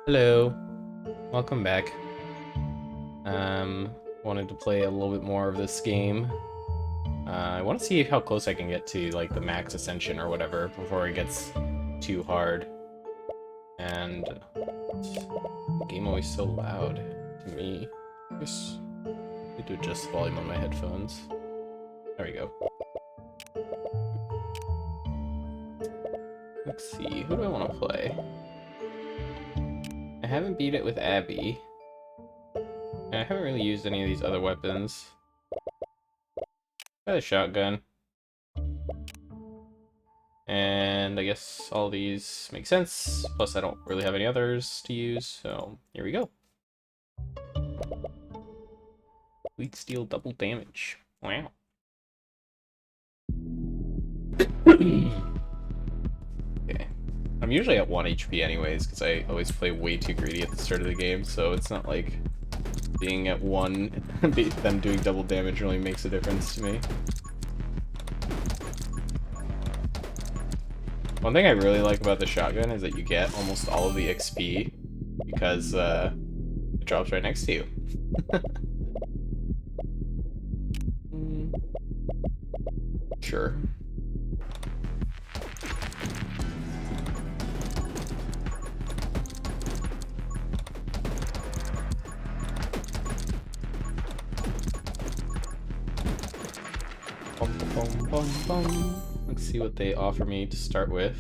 Hello, welcome back. Wanted to play a little bit more of this game. I want to see how close I can get to like the max ascension or whatever before it gets too hard. And the game always so loud to me. I guess I need to adjust the volume on my headphones. There we go. Let's see, who do I want to play? I haven't beat it with Abby. And I haven't really used any of these other weapons. Got a shotgun. And I guess all these make sense. Plus I don't really have any others to use, so here we go. Weak steel double damage. Wow. Okay. I'm usually at 1 HP anyways, because I always play way too greedy at the start of the game, so it's not like being at 1, them doing double damage really makes a difference to me. One thing I really like about the shotgun is that you get almost all of the XP because it drops right next to you. Sure. Bum, bum, bum, bum. Let's see what they offer me to start with.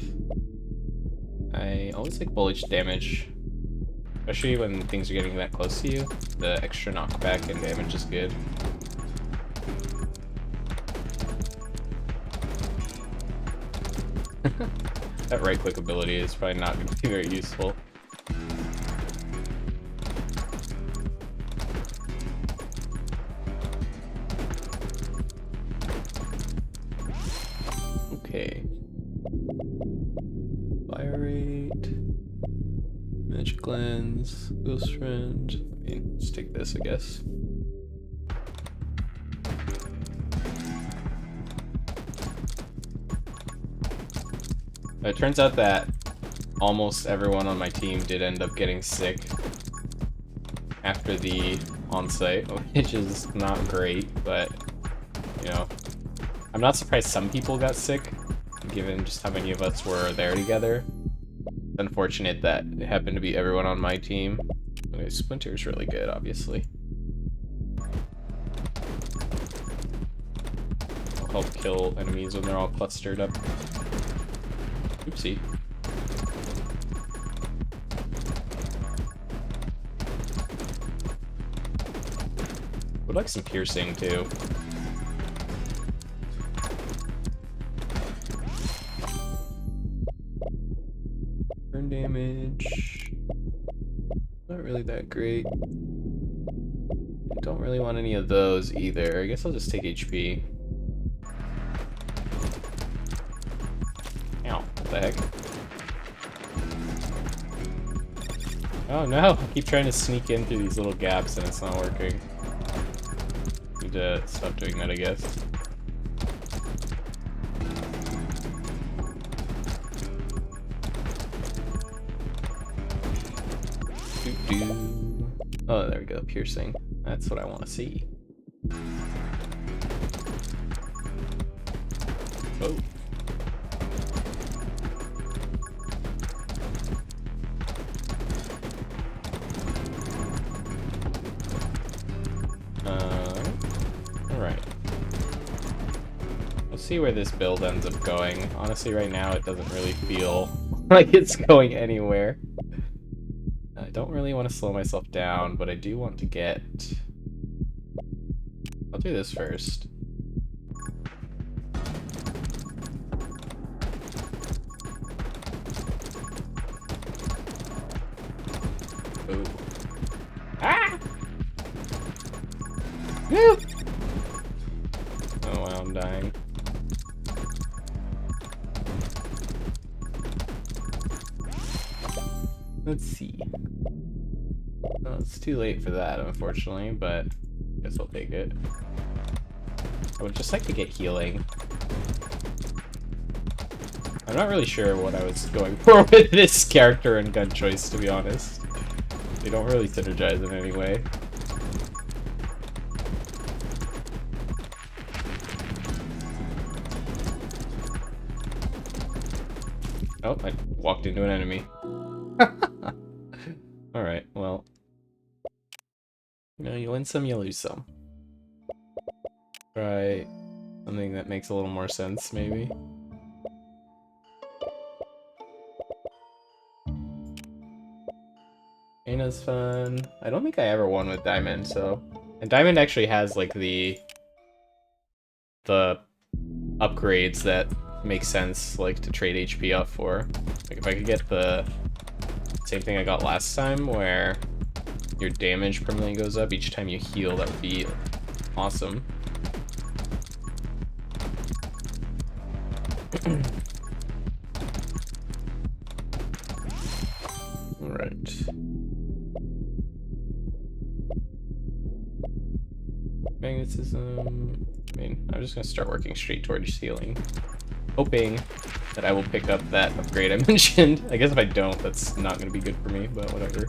I always like bullet damage, especially when things are getting that close to you. The extra knockback and damage is good. That right click ability is probably not going to be very useful. Okay. Fire rate. Magic lens. Ghost friend. I mean, let's take this, I guess. It turns out that almost everyone on my team did end up getting sick after the on-site, which is not great, but, you know, I'm not surprised some people got sick, given just how many of us were there together. It's unfortunate that it happened to be everyone on my team. Okay, Splinter is really good, obviously. It'll help kill enemies when they're all clustered up. Oopsie. Would like some piercing too. Burn damage. Not really that great. I don't really want any of those either. I guess I'll just take HP. Ow, what the heck? Oh no, I keep trying to sneak in through these little gaps and it's not working. Need to stop doing that, I guess. Oh, there we go, piercing. That's what I want to see. Oh. Alright. We'll see where this build ends up going. Honestly, right now it doesn't really feel like it's going anywhere. I don't really want to slow myself down, but I do want to get... I'll do this first. Ooh. Ah! Woo! Oh wow, I'm dying. Let's see. Oh, it's too late for that, unfortunately, but I guess I'll take it. I would just like to get healing. I'm not really sure what I was going for with this character and gun choice, to be honest. They don't really synergize in any way. Oh, I walked into an enemy. Alright, well. You know, you win some, you lose some. Try something that makes a little more sense, maybe. Ana's fun. I don't think I ever won with Diamond, so... And Diamond actually has, like, the upgrades that make sense, like, to trade HP up for. Like, if I could get the same thing I got last time, where your damage permanently goes up each time you heal, that would be awesome. Alright. Magnetism... I mean, I'm just gonna start working straight towards healing. Hoping that I will pick up that upgrade I mentioned. I guess if I don't, that's not gonna be good for me, but whatever.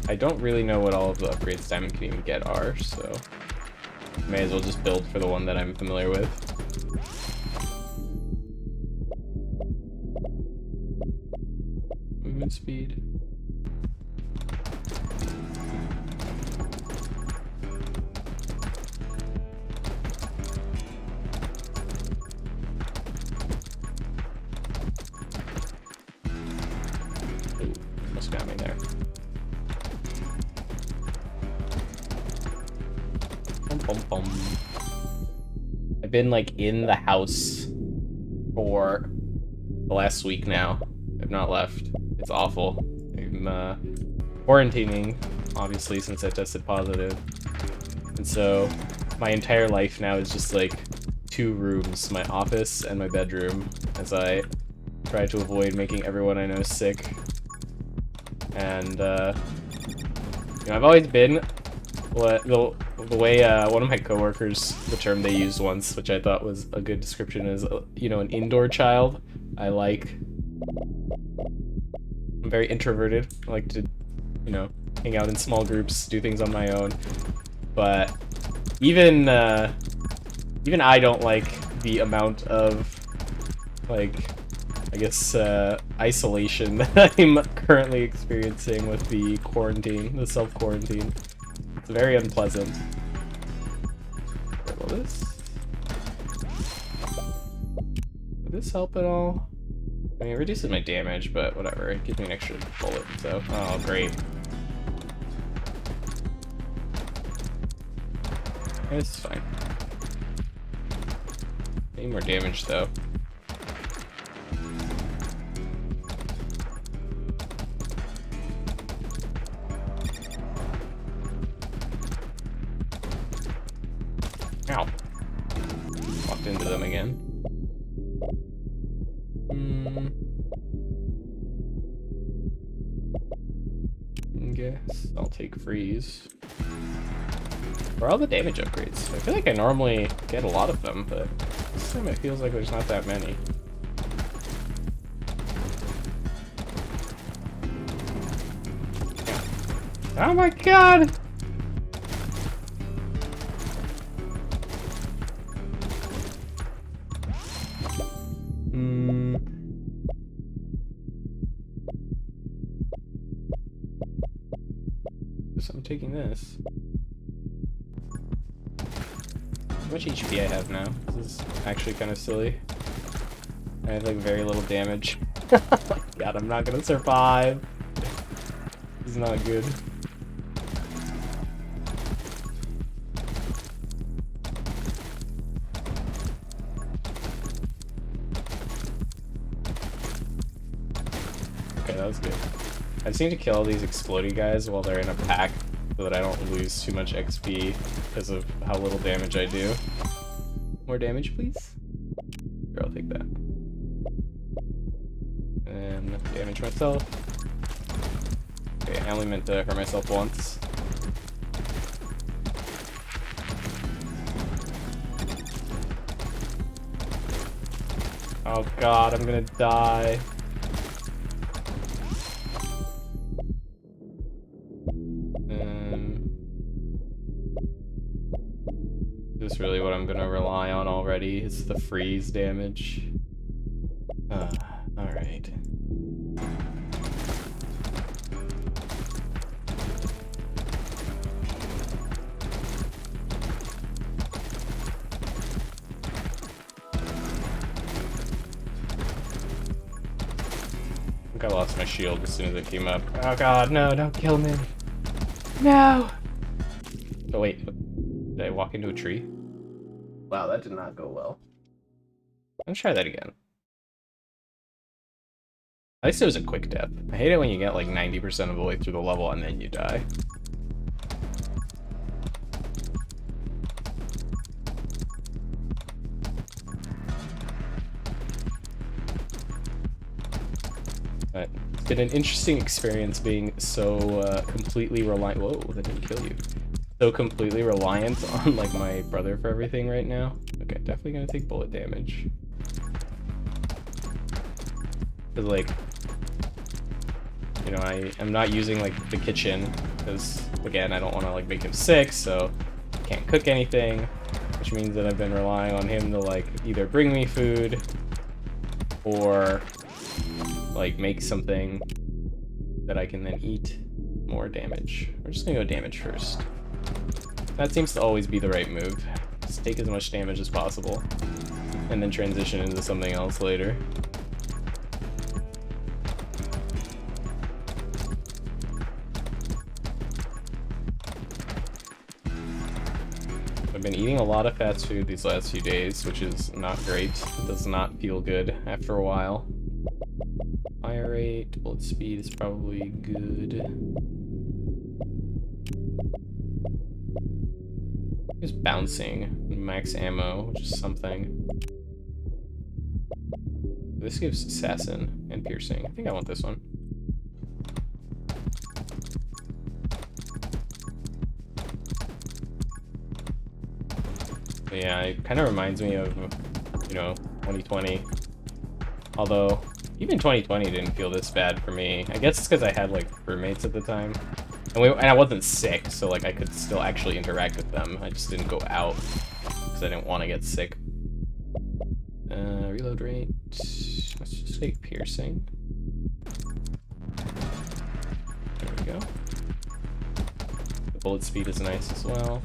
I don't really know what all of the upgrades Diamond can even get are, so... may as well just build for the one that I'm familiar with. Movement speed. Ooh, almost got me there. Pum, pum, pum. I've been like in the house for the last week now. I've not left. It's awful. I'm quarantining, obviously, since I tested positive. And so my entire life now is just like 2 rooms, my office and my bedroom, as I try to avoid making everyone I know sick. And you know, I've always been the way one of my coworkers, the term they used once, which I thought was a good description, is you know, an indoor child. I'm very introverted. I like to, you know, hang out in small groups, do things on my own. But even I don't like the amount of, like, I guess, isolation that I'm currently experiencing with the quarantine, the self-quarantine. It's very unpleasant. Will this help at all? I mean, it reduces my damage, but whatever. It gives me an extra bullet, so... Oh, great. It's fine. Need more damage, though. Ow. Walked into them again. Guess I'll take freeze. For all the damage upgrades. I feel like I normally get a lot of them, but this time it feels like there's not that many. Oh my god! So I'm taking this. How much HP I have now? This is actually kind of silly. I have like very little damage. God, I'm not gonna survive. This is not good. Okay, that was good. I just need to kill these explodey guys while they're in a pack so that I don't lose too much XP because of how little damage I do. More damage, please? Sure, I'll take that. And damage myself. Okay, I only meant to hurt myself once. Oh god, I'm gonna die. That's really what I'm gonna rely on already, is the freeze damage. Alright. I think I lost my shield as soon as it came up. Oh god, no, don't kill me. No! Oh wait, did I walk into a tree? Wow, that did not go well. Let's try that again. At least it was a quick death. I hate it when you get like 90% of the way through the level and then you die. But it's been an interesting experience being so completely reliant. Whoa, that didn't kill you. So completely reliant on like my brother for everything right now. Okay, definitely gonna take bullet damage. Cause like, you know, I'm not using like the kitchen because again I don't want to like make him sick, so can't cook anything, which means that I've been relying on him to like either bring me food or like make something that I can then eat. More damage. We're just gonna go damage first. That seems to always be the right move. Just take as much damage as possible and then transition into something else later. I've been eating a lot of fast food these last few days, which is not great. It does not feel good after a while. Fire rate, bullet speed is probably good. Just bouncing, max ammo, which is something. This gives assassin and piercing. I think I want this one. But yeah, it kind of reminds me of, you know, 2020. Although, even 2020 didn't feel this bad for me. I guess it's because I had, like, roommates at the time. And I wasn't sick, so, like, I could still actually interact with them. I just didn't go out because I didn't want to get sick. Reload rate. Let's just take piercing. There we go. The bullet speed is nice as well.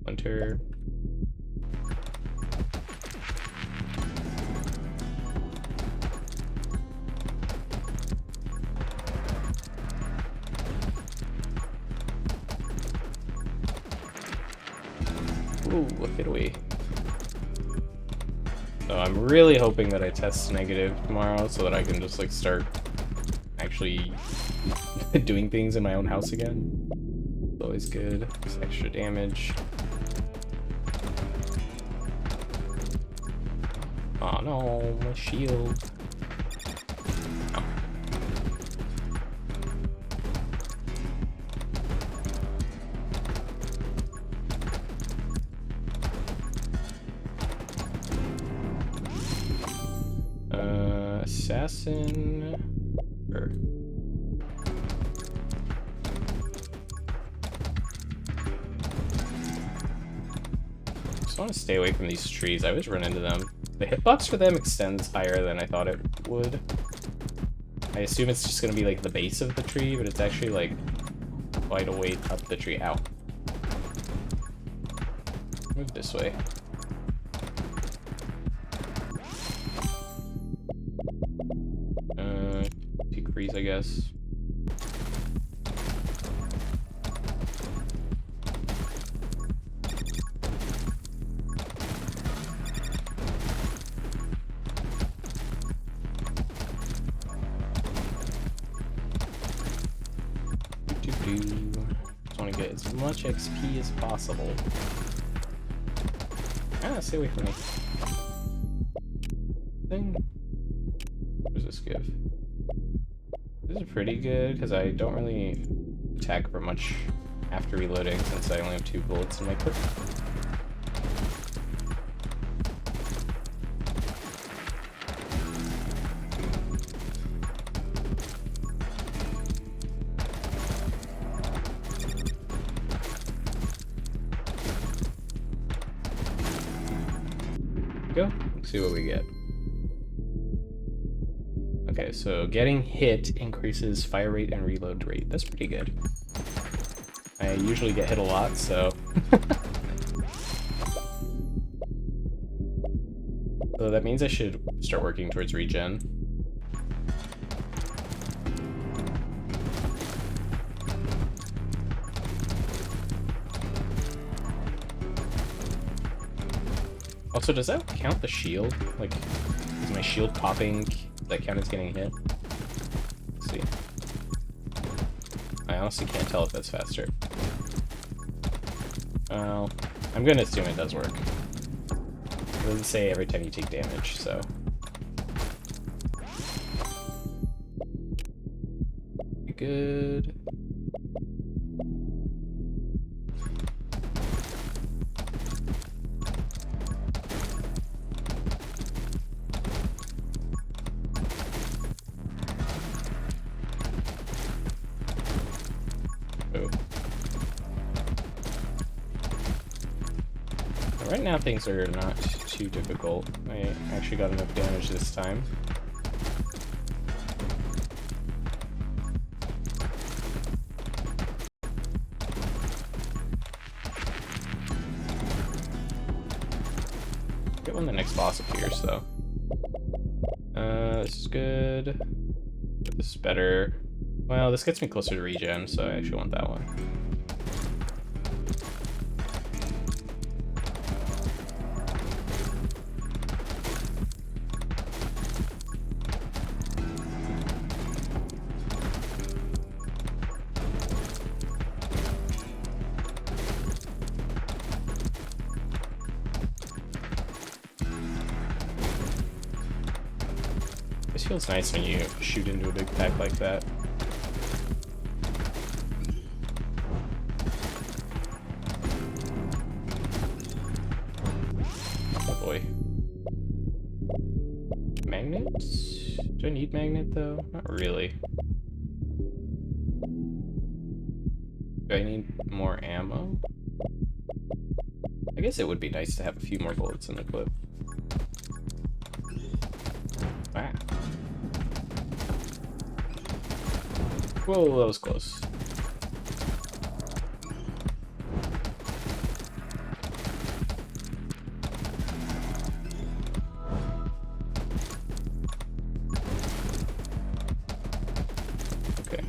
Hunter. Ooh, look at we. So I'm really hoping that I test negative tomorrow so that I can just like start actually doing things in my own house again. It's always good. Just extra damage. Oh no, my shield. Oh. Assassin. Sure. Just want to stay away from these trees. I always run into them. The hitbox for them extends higher than I thought it would. I assume it's just gonna be like the base of the tree, but it's actually like quite a way up the tree. Ow. Move this way. Take freeze, I guess. Just want to get as much XP as possible. Ah, stay away from me. Thing. What does this give? This is pretty good because I don't really attack for much after reloading since I only have 2 bullets in my clip. see what we get. Okay, so getting hit increases fire rate and reload rate. That's pretty good. I usually get hit a lot, so... So that means I should start working towards regen. Also, does that count the shield? Like, is my shield popping? Does that count as getting hit? Let's see. I honestly can't tell if that's faster. Well, I'm gonna assume it does work. It doesn't say every time you take damage, so... Good. Right now things are not too difficult. I actually got enough damage this time. Get when the next boss appears though. This is good. This is better. Well, this gets me closer to regen, so I actually want that one. This feels nice when you shoot into a big pack like that. Oh boy. Magnets? Do I need magnet though? Not really. Do I need more ammo? I guess it would be nice to have a few more bullets in the clip. Ah. Whoa, that was close. Okay.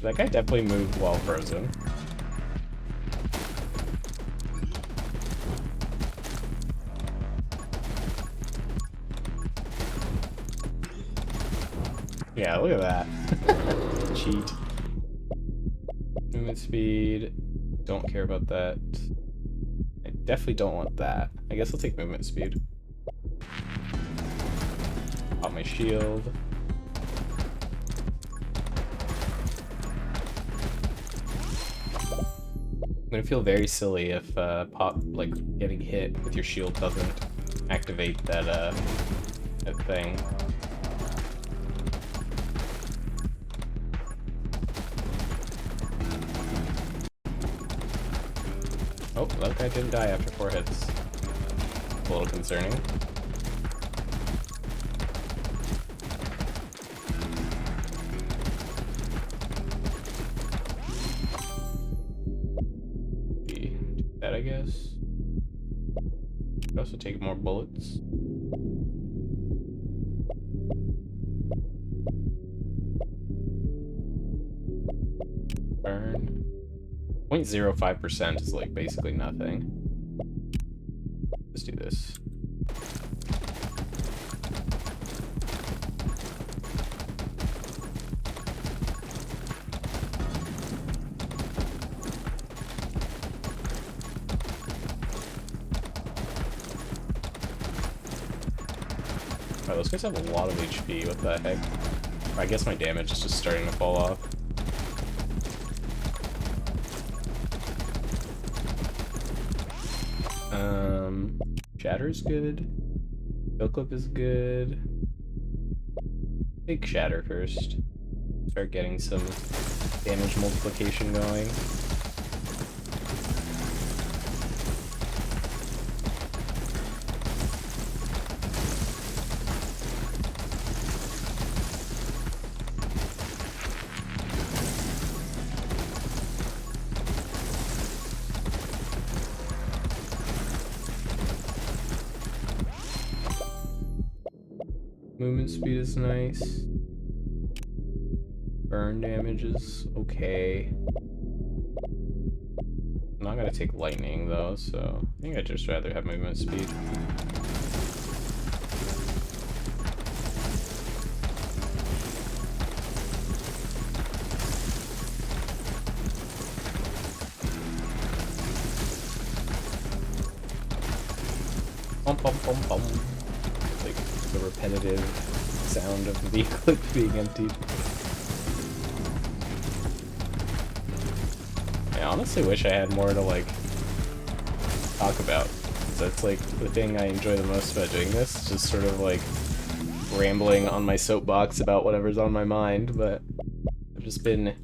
That guy definitely moved while frozen. Yeah, look at that. Cheat. Movement speed. Don't care about that. I definitely don't want that. I guess I'll take movement speed. Pop my shield. I'm gonna feel very silly if getting hit with your shield doesn't activate that thing. Oh, that guy didn't die after 4 hits. A little concerning. Do that, I guess. Could also take more bullets. Burn. 0.05% is like basically nothing. Let's do this. Oh, those guys have a lot of HP. What the heck? I guess my damage is just starting to fall off. Shatter's good. Kill clip is good. Big shatter first. Start getting some damage multiplication going. Movement speed is nice. Burn damage is okay. I'm not gonna take lightning though, so I think I'd just rather have movement speed. Bum bum bum bum. Like the repetitive sound of the vehicle being emptied. I honestly wish I had more to like talk about. 'Cause that's like the thing I enjoy the most about doing this, just sort of like rambling on my soapbox about whatever's on my mind, but I've just been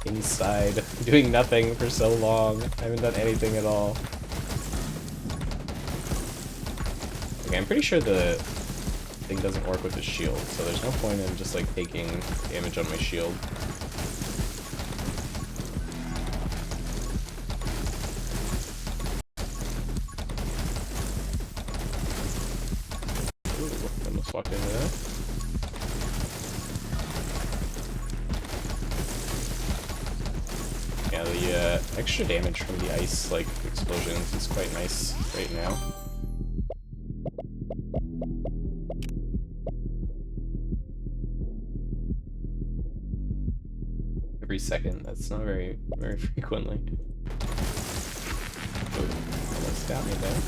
inside doing nothing for so long. I haven't done anything at all. Okay, I'm pretty sure the thing doesn't work with the shield, so there's no point in just like taking damage on my shield. Ooh, almost walked into that. Yeah, the extra damage from the ice like explosions is quite nice right now. Every second, that's not very frequently. Ooh, almost got me there.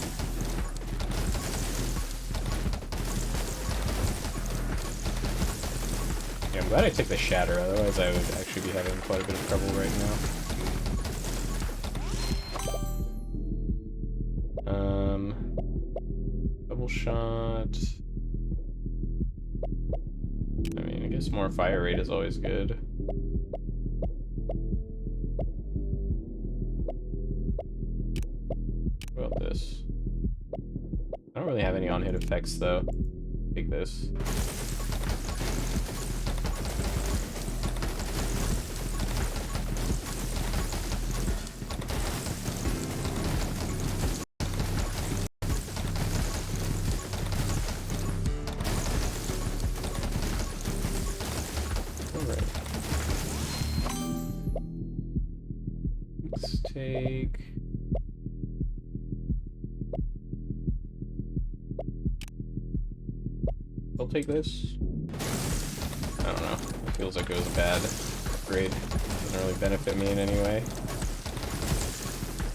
Yeah, I'm glad I took the shatter, otherwise I would actually be having quite a bit of trouble right now. Double shot. I mean, I guess more fire rate is always good. What about this? I don't really have any on-hit effects though. Take this. Alright. Let's take... I'll take this. I don't know. It feels like it was a bad upgrade. Doesn't really benefit me in any way.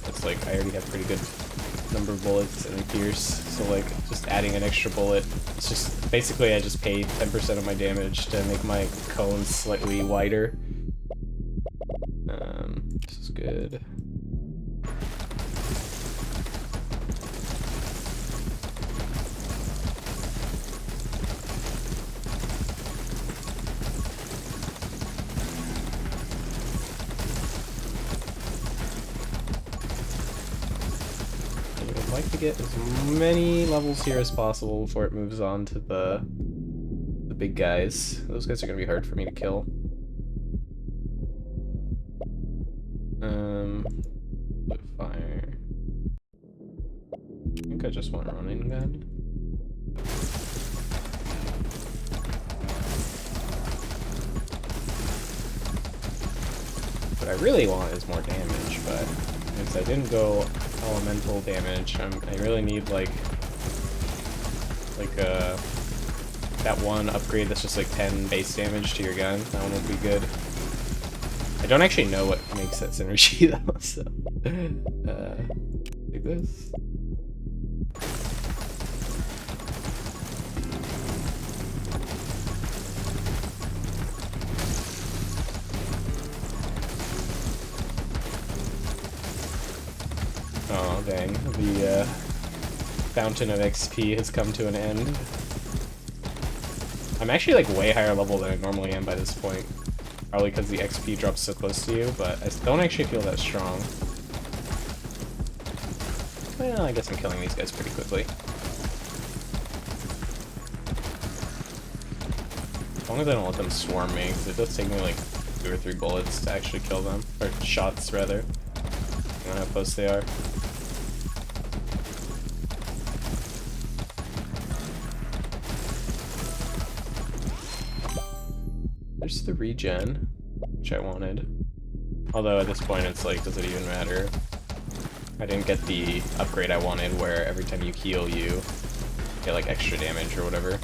It's like I already have pretty good number of bullets and pierce, so like just adding an extra bullet, it's just basically I just paid 10% of my damage to make my cone slightly wider. This is good. I'd like to get as many levels here as possible before it moves on to the big guys. Those guys are gonna be hard for me to kill. Fire. I think I just want running gun. What I really want is more damage, but since I didn't go elemental damage, I really need like that one upgrade that's just like 10 base damage to your gun. That one would be good. I don't actually know what makes that synergy though, so take this. Oh dang, the fountain of XP has come to an end. I'm actually like way higher level than I normally am by this point. Probably because the XP drops so close to you, but I don't actually feel that strong. Well, I guess I'm killing these guys pretty quickly. As long as I don't let them swarm me, because it does take me like 2 or 3 bullets to actually kill them. Or shots, rather. I don't know how close they are. There's the regen, which I wanted. Although at this point it's like, does it even matter? I didn't get the upgrade I wanted where every time you heal you get like extra damage or whatever.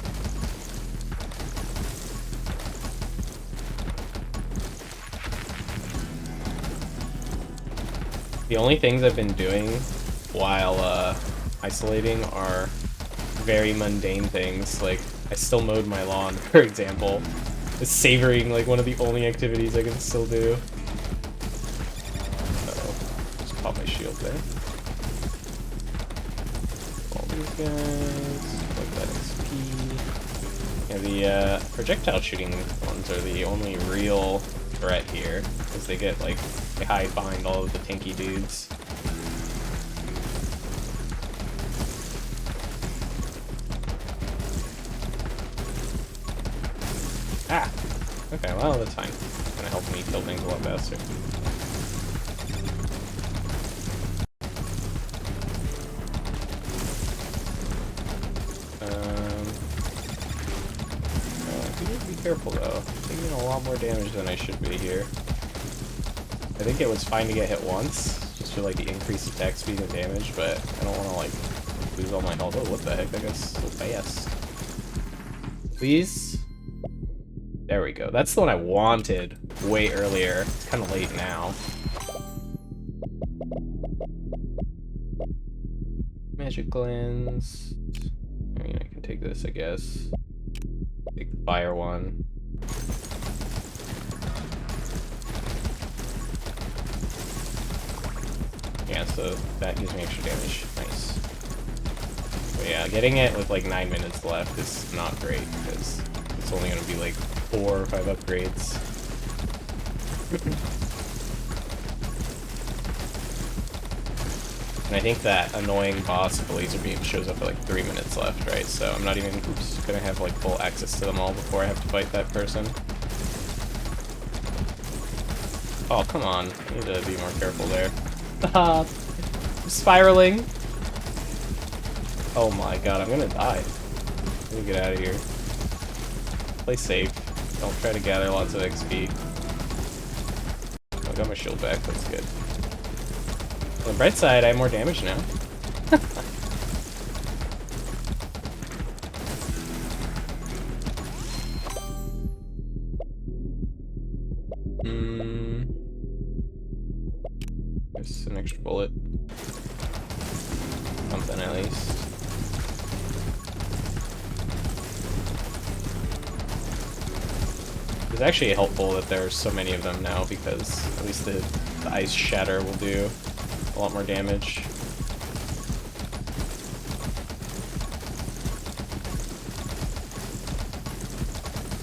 The only things I've been doing while isolating are very mundane things, like I still mowed my lawn, for example. It's savoring like one of the only activities I can still do. Uh-oh. Just pop my shield there. All these guys, like that XP. Yeah, the projectile shooting ones are the only real threat here, because they get like, they hide behind all of the tanky dudes. Ah! Okay, well, that's fine. It's gonna help me kill things a lot faster. I need to be careful, though. I'm taking a lot more damage than I should be here. I think it was fine to get hit once, just for, like, the increased attack speed and damage, but I don't want to, like, lose all my health. Oh, what the heck? That guy's so fast. Please? There we go. That's the one I wanted way earlier. It's kind of late now. Magic lens. I mean, I can take this, I guess. Take the fire one. Yeah, so that gives me extra damage. Nice. But yeah, getting it with like 9 minutes left is not great, because it's only going to be like 4 or 5 upgrades. And I think that annoying boss with the laser beam shows up at like 3 minutes left, right? So I'm not even gonna have like full access to them all before I have to fight that person. Oh, come on. I need to be more careful there. I'm spiraling. Oh my god, I'm gonna die. Let me get out of here. Play safe. Don't try to gather lots of XP. I got my shield back, that's good. On the bright side, I have more damage now. There's an extra bullet. Something at least. It's actually helpful that there's so many of them now, because at least the ice shatter will do a lot more damage.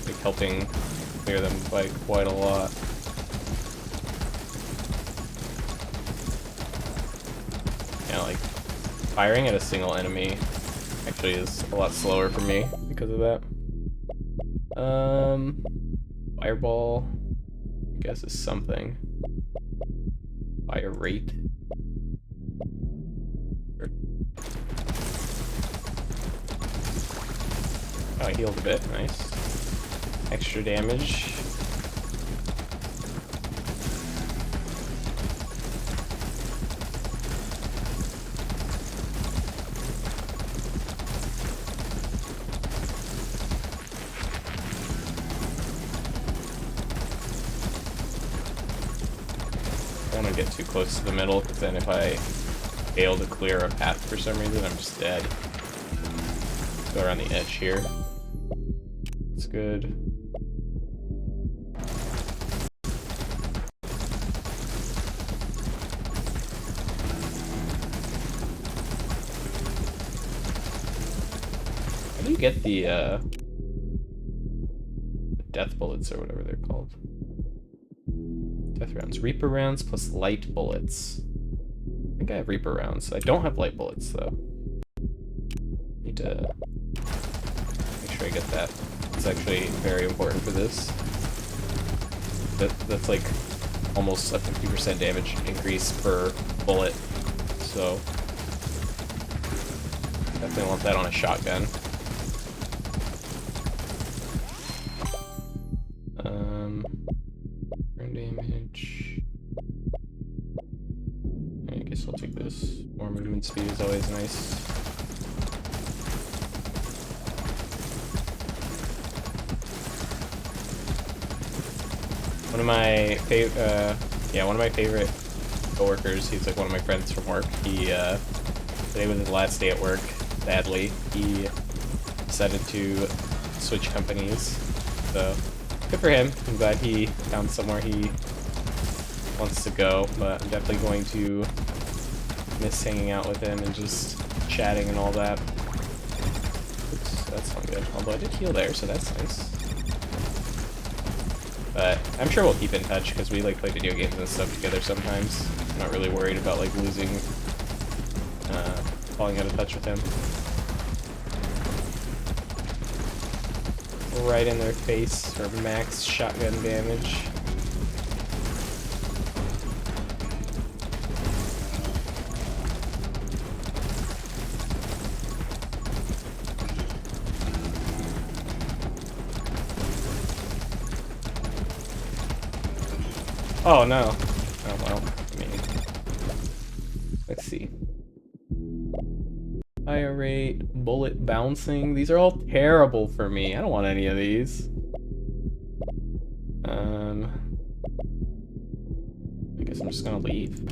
Like helping clear them by quite a lot. Yeah, like firing at a single enemy actually is a lot slower for me because of that. Fireball, I guess, is something. Fire rate. Oh, I healed a bit. Nice. Extra damage. I don't want to get too close to the middle, because then if I fail to clear a path for some reason, I'm just dead. Go around the edge here. That's good. How do you get the death bullets or whatever they're called? Death rounds. Reaper rounds plus light bullets. I think I have Reaper rounds. I don't have light bullets, though. Need to make sure I get that. It's actually very important for this. That's like almost a 50% damage increase per bullet. So definitely want that on a shotgun. Burn damage. I guess I'll take this. More movement speed is always nice. One of my favorite coworkers. He's like one of my friends from work. Today was his last day at work. Sadly, he decided to switch companies. So good for him. I'm glad he found somewhere he wants to go. But I'm definitely going to miss hanging out with him and just chatting and all that. Oops, that's not good. Although I did heal there, so that's nice. But I'm sure we'll keep in touch because we like play video games and stuff together sometimes. I'm not really worried about like losing, falling out of touch with him. Right in their face for max shotgun damage. Oh no. Oh well, I mean, let's see. Fire rate, bullet bouncing. These are all terrible for me. I don't want any of these. I guess I'm just gonna leave.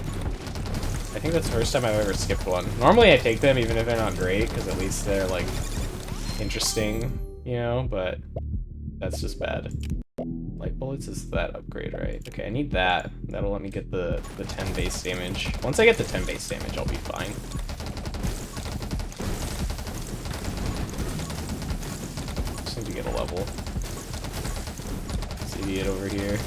I think that's the first time I've ever skipped one. Normally I take them even if they're not great, because at least they're like interesting, you know, but that's just bad. Light bullets is that upgrade, right? Okay, I need that. That'll let me get the 10 base damage. Once I get the 10 base damage, I'll be fine. Just need to get a level. See it over here.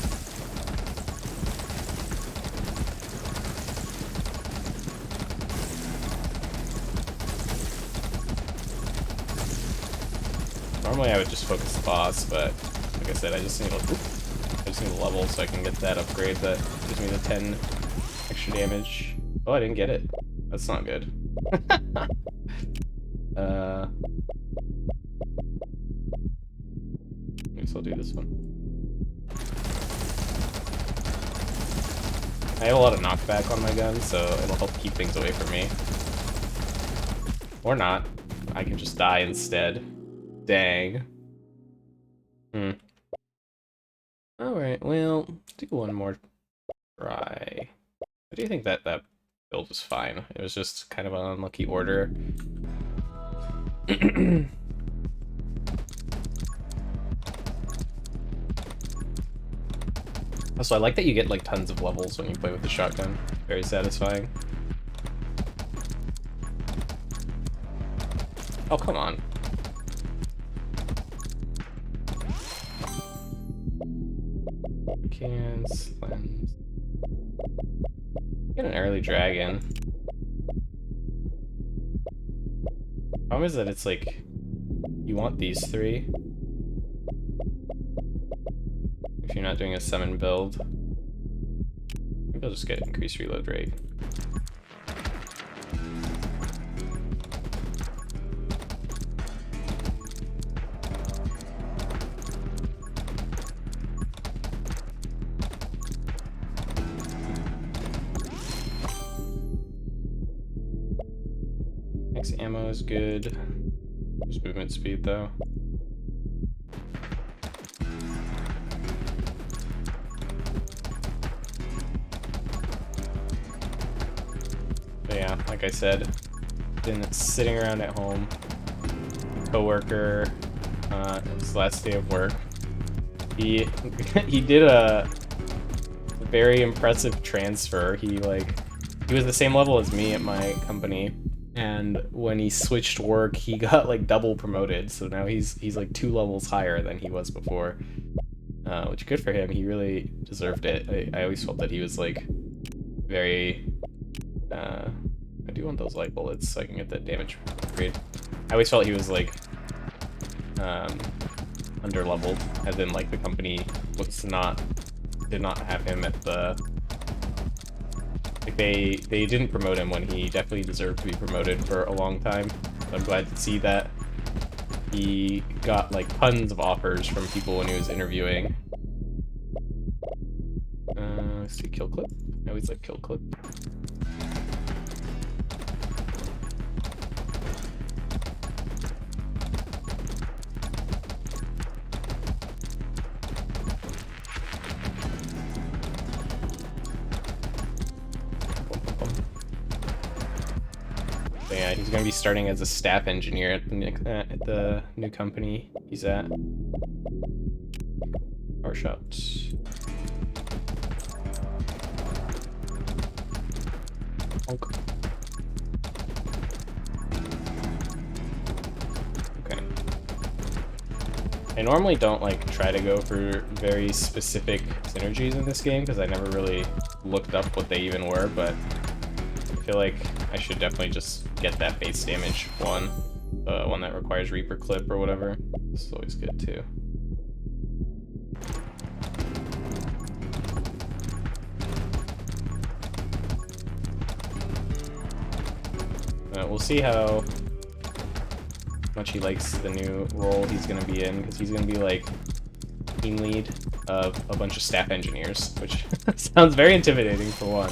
Normally I would just focus the boss, but like I said, I just need a level so I can get that upgrade that gives me the 10 extra damage. Oh, I didn't get it. That's not good. I guess I'll do this one. I have a lot of knockback on my gun, so it'll help keep things away from me. Or not. I can just die instead. Dang. Alright, well, do one more try. I do think that build was fine. It was just kind of an unlucky order. Also, I like that you get like tons of levels when you play with the shotgun. Very satisfying. Oh, come on. Cans, lens. Get an early dragon. Problem is that it's like you want these three if you're not doing a summon build. Maybe I'll just get increased reload rate. Ammo is good. There's movement speed though. But yeah, like I said, been sitting around at home. Coworker, his last day of work. He did a very impressive transfer. He was the same level as me at my company. And when he switched work, he got like double promoted. So now he's like 2 levels higher than he was before, which good for him. He really deserved it. I always felt that he was like very. I do want those light bullets so I can get that damage upgrade. I always felt he was like under leveled, as in like the company did not have him at the. Like they didn't promote him when he definitely deserved to be promoted for a long time. So I'm glad to see that he got like tons of offers from people when he was interviewing. Let's do kill clip. I always like kill clip. So yeah, he's gonna be starting as a staff engineer at the new company he's at. Power shots. Okay. I normally don't like try to go for very specific synergies in this game because I never really looked up what they even were, but I feel like I should definitely just get that base damage one, one that requires Reaper clip or whatever. This is always good too. We'll see how much he likes the new role he's going to be in, because he's going to be like team lead of a bunch of staff engineers, which sounds very intimidating for one,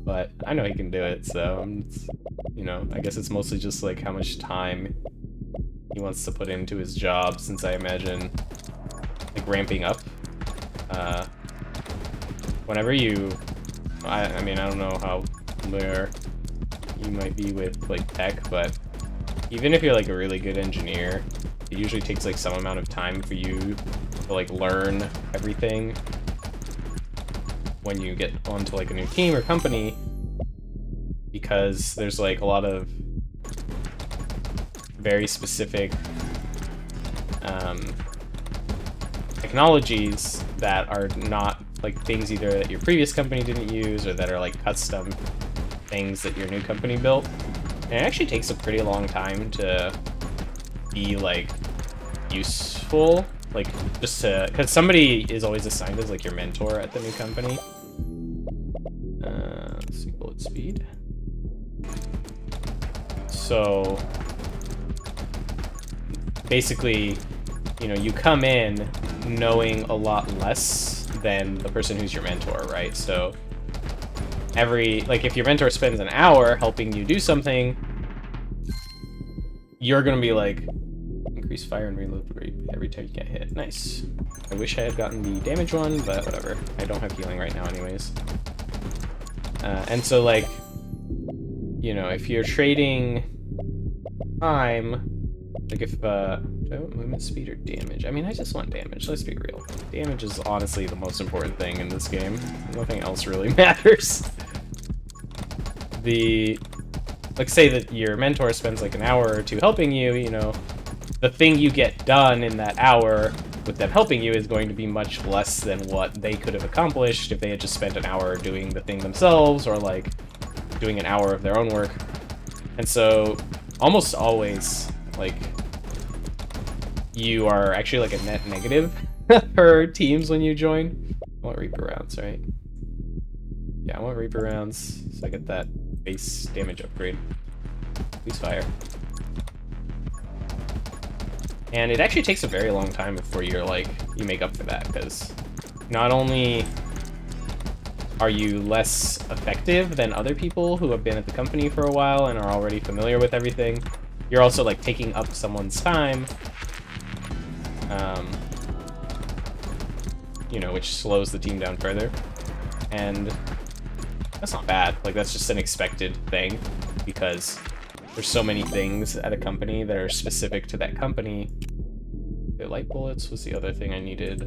but I know he can do it, so you know, I guess it's mostly just like how much time he wants to put into his job, since I imagine like ramping up whenever you I mean, I don't know how familiar you might be with like tech, but even if you're like a really good engineer, it usually takes like some amount of time for you to like learn everything when you get onto like a new team or company, because there's like a lot of very specific technologies that are not like things either that your previous company didn't use or that are like custom things that your new company built. And it actually takes a pretty long time to be like useful, like just to, because somebody is always assigned as like your mentor at the new company. Let's see, bullet speed. So basically, you know, you come in knowing a lot less than the person who's your mentor, right? So like if your mentor spends an hour helping you do something, you're gonna be like, increase fire and reload rate every time you get hit. Nice. I wish I had gotten the damage one, but whatever. I don't have healing right now anyways. And so like, you know, if you're trading time, like if, do I want movement speed or damage? I mean, I just want damage, let's be real. Damage is honestly the most important thing in this game. Nothing else really matters. Like say that your mentor spends like an hour or two helping you, you know, the thing you get done in that hour with them helping you is going to be much less than what they could have accomplished if they had just spent an hour doing the thing themselves, or like doing an hour of their own work. And so almost always, like, you are actually like a net negative for teams when you join. I want Reaper rounds, right? Yeah, I want Reaper rounds so I get that base damage upgrade. Please fire. And it actually takes a very long time before you're like, you make up for that, because not only are you less effective than other people who have been at the company for a while and are already familiar with everything, you're also like taking up someone's time, you know, which slows the team down further. And that's not bad. Like, that's just an expected thing, because there's so many things at a company that are specific to that company. The light bullets was the other thing I needed.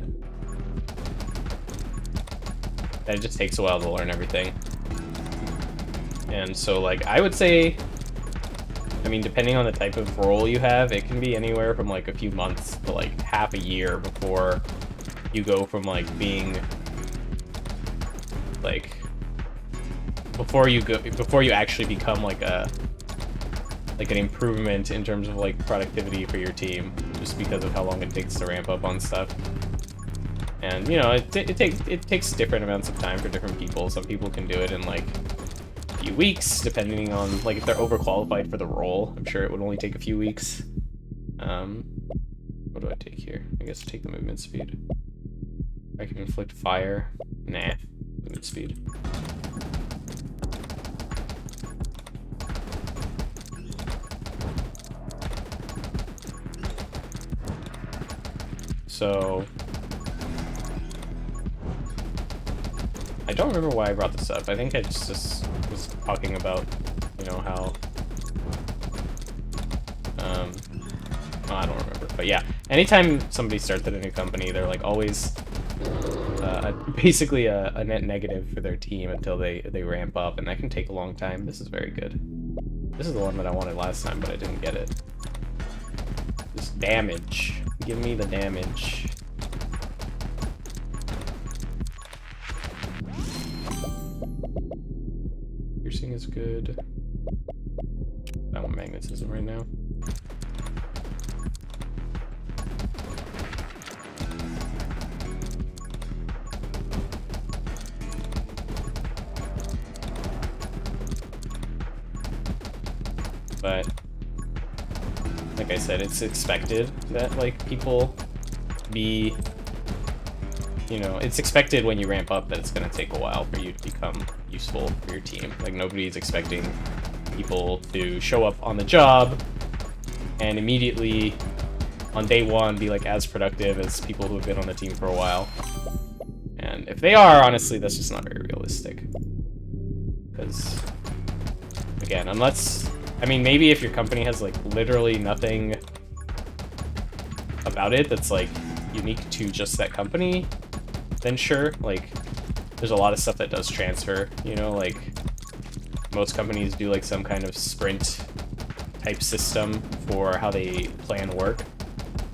And it just takes a while to learn everything. And so, like, I would say, I mean, depending on the type of role you have, it can be anywhere from like a few months to like half a year before you go from like being like, before you actually become like an improvement in terms of like productivity for your team, just because of how long it takes to ramp up on stuff. And you know, it takes different amounts of time for different people. Some people can do it in like a few weeks, depending on like if they're overqualified for the role. I'm sure it would only take a few weeks. What do I take here? I guess I take the movement speed. I can inflict fire. Nah. Movement speed. So I don't remember why I brought this up. I think I just was talking about, you know, how I don't remember, but yeah, anytime somebody starts at a new company, they're like always basically a net negative for their team until they ramp up, and that can take a long time. This is very good. This is the one that I wanted last time, but I didn't get it. This damage. Give me the damage. Piercing is good. I want magnetism right now. But like I said, it's expected that like people be, you know, it's expected when you ramp up that it's going to take a while for you to become useful for your team. Like nobody's expecting people to show up on the job and immediately on day one be like as productive as people who have been on the team for a while. And if they are, honestly, that's just not very realistic. Because again, unless, I mean, maybe if your company has like literally nothing about it that's like unique to just that company, then sure, like there's a lot of stuff that does transfer, you know, like most companies do like some kind of sprint type system for how they plan work.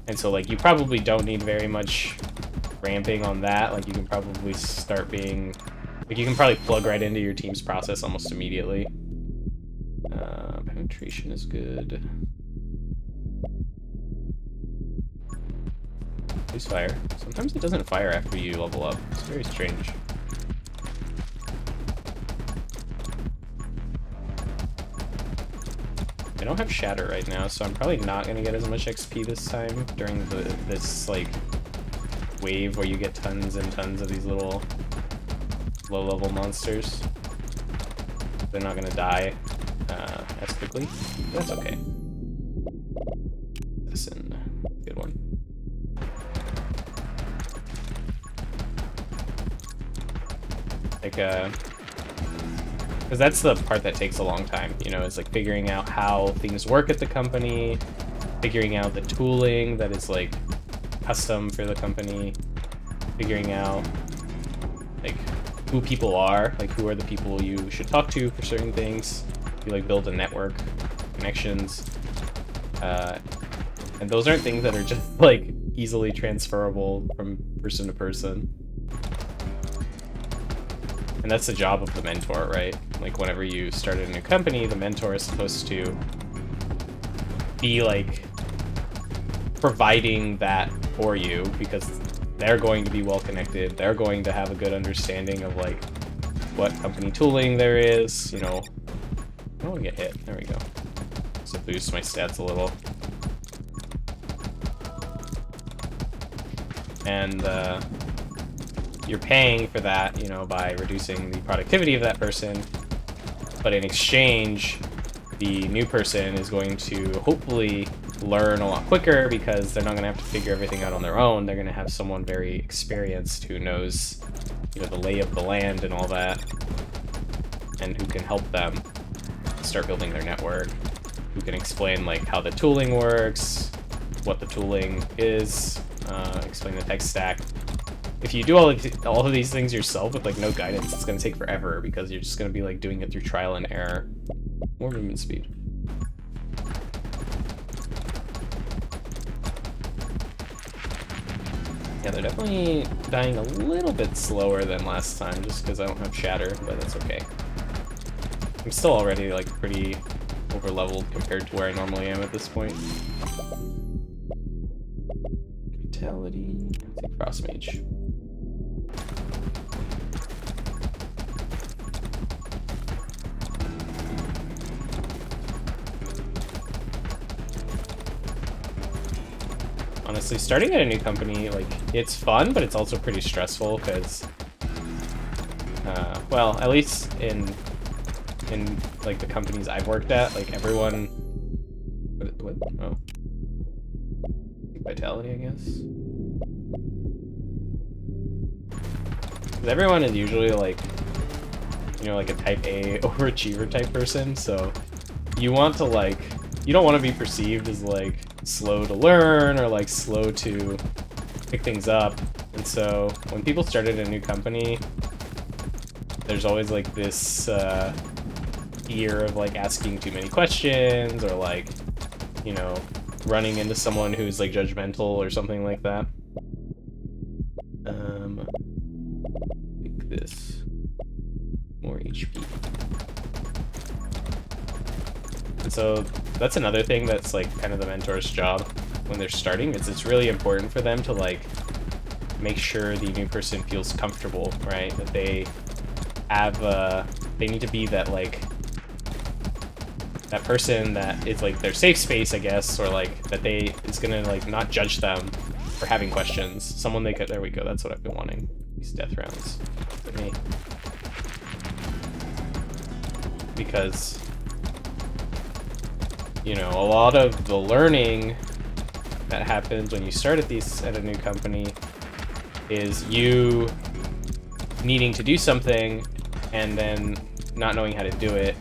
And so like you probably don't need very much ramping on that. Like you can probably start being, like you can probably plug right into your team's process almost immediately. Penetration is good. Please fire. Sometimes it doesn't fire after you level up. It's very strange. I don't have Shatter right now, so I'm probably not going to get as much XP this time during this like wave where you get tons and tons of these little low-level monsters. They're not going to die as quickly. That's okay. Listen, good one. Like, because that's the part that takes a long time, you know, is like figuring out how things work at the company, figuring out the tooling that is like custom for the company, figuring out like who people are, like who are the people you should talk to for certain things. You like build a network, connections, and those aren't things that are just like easily transferable from person to person. And that's the job of the mentor, right? Like whenever you start a new company, the mentor is supposed to be like providing that for you because they're going to be well connected. They're going to have a good understanding of like what company tooling there is, you know. I don't want to get hit. There we go. So boost my stats a little. And you're paying for that, you know, by reducing the productivity of that person. But in exchange, the new person is going to hopefully learn a lot quicker because they're not going to have to figure everything out on their own. They're going to have someone very experienced who knows, you know, the lay of the land and all that, and who can help them start building their network, who can explain like how the tooling works, what the tooling is, explain the tech stack. If you do all of these things yourself with like no guidance, it's going to take forever because you're just going to be like doing it through trial and error. More movement speed. Yeah, they're definitely dying a little bit slower than last time just because I don't have Shatter, but that's okay. I'm still already like pretty over leveled compared to where I normally am at this point. Vitality. Let's take Frost Mage. Honestly, starting at a new company, like, it's fun, but it's also pretty stressful because Well, at least in like the companies I've worked at, like everyone. What? Oh, vitality, I guess. 'Cause everyone is usually like, you know, like a type A overachiever type person. So you want to like, you don't want to be perceived as like slow to learn or like slow to pick things up. And so when people started a new company, there's always like this fear of like asking too many questions or like, you know, running into someone who's like judgmental or something like that. Like this. More HP. And so that's another thing that's like kind of the mentor's job when they're starting, is it's really important for them to like make sure the new person feels comfortable, right? That they have they need to be that like that person that is like their safe space, I guess, or like that they is gonna like not judge them for having questions. Someone they could, there we go, that's what I've been wanting. These death rounds. Look at me. Because, you know, a lot of the learning that happens when you start at a new company is you needing to do something and then not knowing how to do it.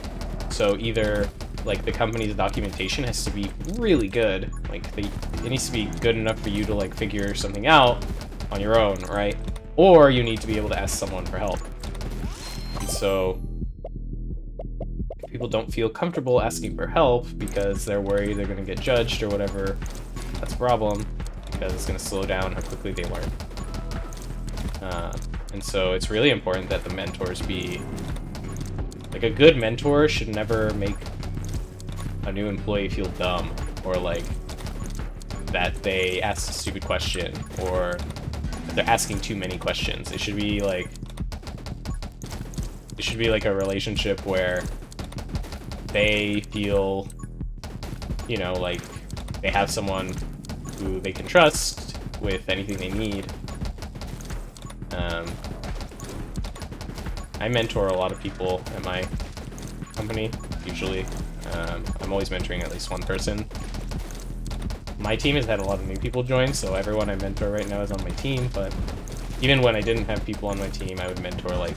So either like the company's documentation has to be really good, like it needs to be good enough for you to like figure something out on your own, right? Or you need to be able to ask someone for help. And so if people don't feel comfortable asking for help because they're worried they're going to get judged or whatever, that's a problem, because it's going to slow down how quickly they learn. And so it's really important that the mentors be like, a good mentor should never make a new employee feel dumb or like that they asked a stupid question or that they're asking too many questions. It should be like a relationship where they feel, you know, like they have someone who they can trust with anything they need. I mentor a lot of people at my company, usually. I'm always mentoring at least one person. My team has had a lot of new people join, so everyone I mentor right now is on my team, but even when I didn't have people on my team, I would mentor like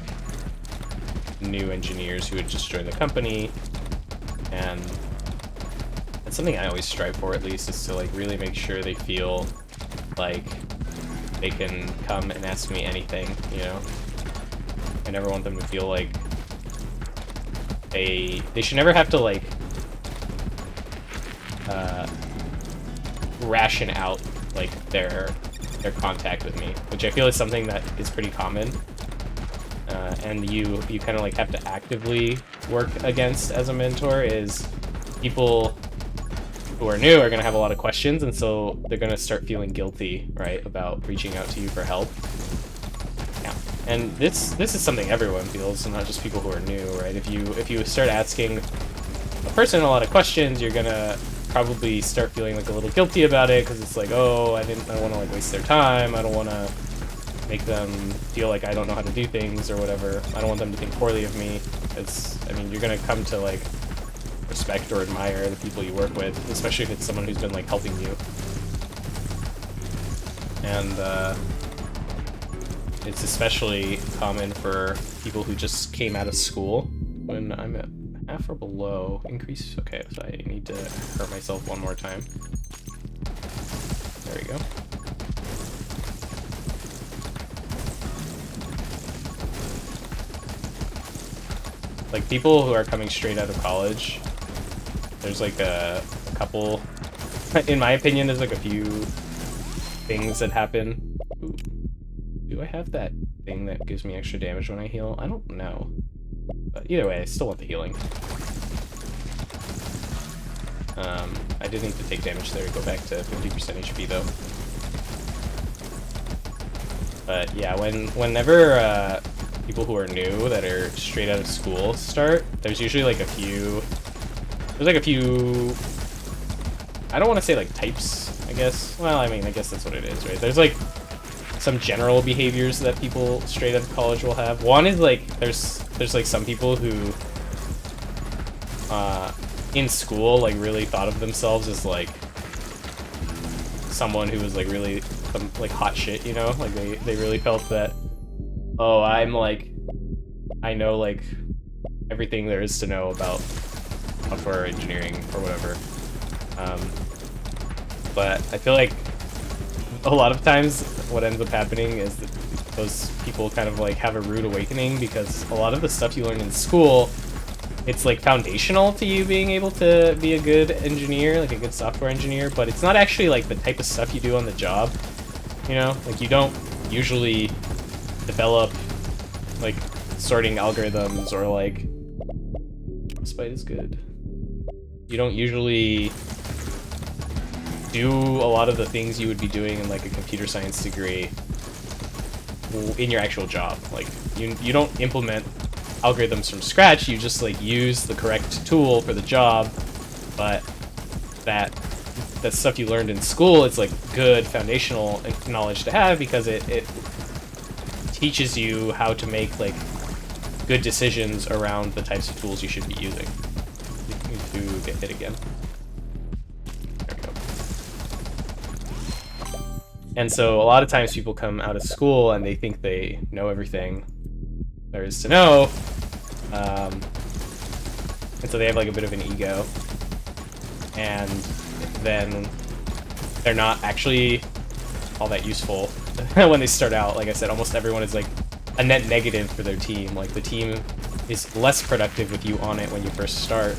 new engineers who had just joined the company. And that's something I always strive for, at least, is to like really make sure they feel like they can come and ask me anything, you know? I never want them to feel like they should never have to like ration out like their contact with me, which I feel is something that is pretty common, and you kind of like have to actively work against as a mentor. Is people who are new are going to have a lot of questions, and so they're going to start feeling guilty, right, about reaching out to you for help. Yeah, and this is something everyone feels, and not just people who are new, right? If you start asking a person a lot of questions, you're gonna probably start feeling like a little guilty about it, because it's like, oh, I don't want to like waste their time. I don't want to make them feel like I don't know how to do things or whatever. I don't want them to think poorly of me. It's, I mean, you're gonna come to like respect or admire the people you work with, especially if it's someone who's been like helping you. And it's especially common for people who just came out of school. When I'm at half or below, increase, okay, so I need to hurt myself one more time. There we go. Like, people who are coming straight out of college, there's like a couple, in my opinion, there's like a few things that happen. Ooh. Do I have that thing that gives me extra damage when I heal? I don't know. But either way, I still want the healing. I did need to take damage there to go back to 50% HP though. But yeah, whenever people who are new that are straight out of school start, there's usually like a few, I don't want to say like types, I guess. Well, I mean, I guess that's what it is, right? There's like some general behaviors that people straight out of college will have. One is like there's like some people who in school like really thought of themselves as like someone who was like really like hot shit, you know? Like they really felt that, oh, I'm like, I know like everything there is to know about software engineering or whatever. But I feel like a lot of times what ends up happening is that those people kind of like have a rude awakening, because a lot of the stuff you learn in school, it's like foundational to you being able to be a good engineer, like a good software engineer, but it's not actually like the type of stuff you do on the job, you know? Like you don't usually develop like sorting algorithms or like Spite is good. You don't usually do a lot of the things you would be doing in like a computer science degree in your actual job. Like you don't implement algorithms from scratch, you just like use the correct tool for the job, but that stuff you learned in school, it's like good foundational knowledge to have, because it teaches you how to make like good decisions around the types of tools you should be using. You need to get hit again. There we go. And so a lot of times people come out of school and they think they know everything there is to know, and so they have like a bit of an ego, and then they're not actually all that useful when they start out. Like I said, almost everyone is like a net negative for their team. Like the team is less productive with you on it when you first start,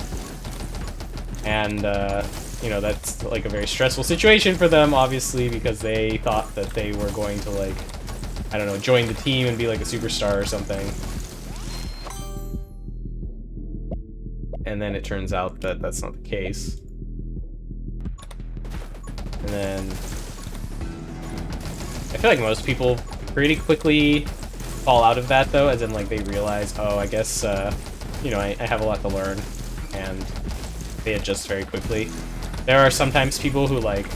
and you know, that's like a very stressful situation for them, obviously, because they thought that they were going to like, I don't know, join the team and be like a superstar or something, and then it turns out that that's not the case. And then I feel like most people pretty quickly fall out of that, though, as in like they realize, oh, I guess you know, I have a lot to learn, and they adjust very quickly. There are sometimes people who like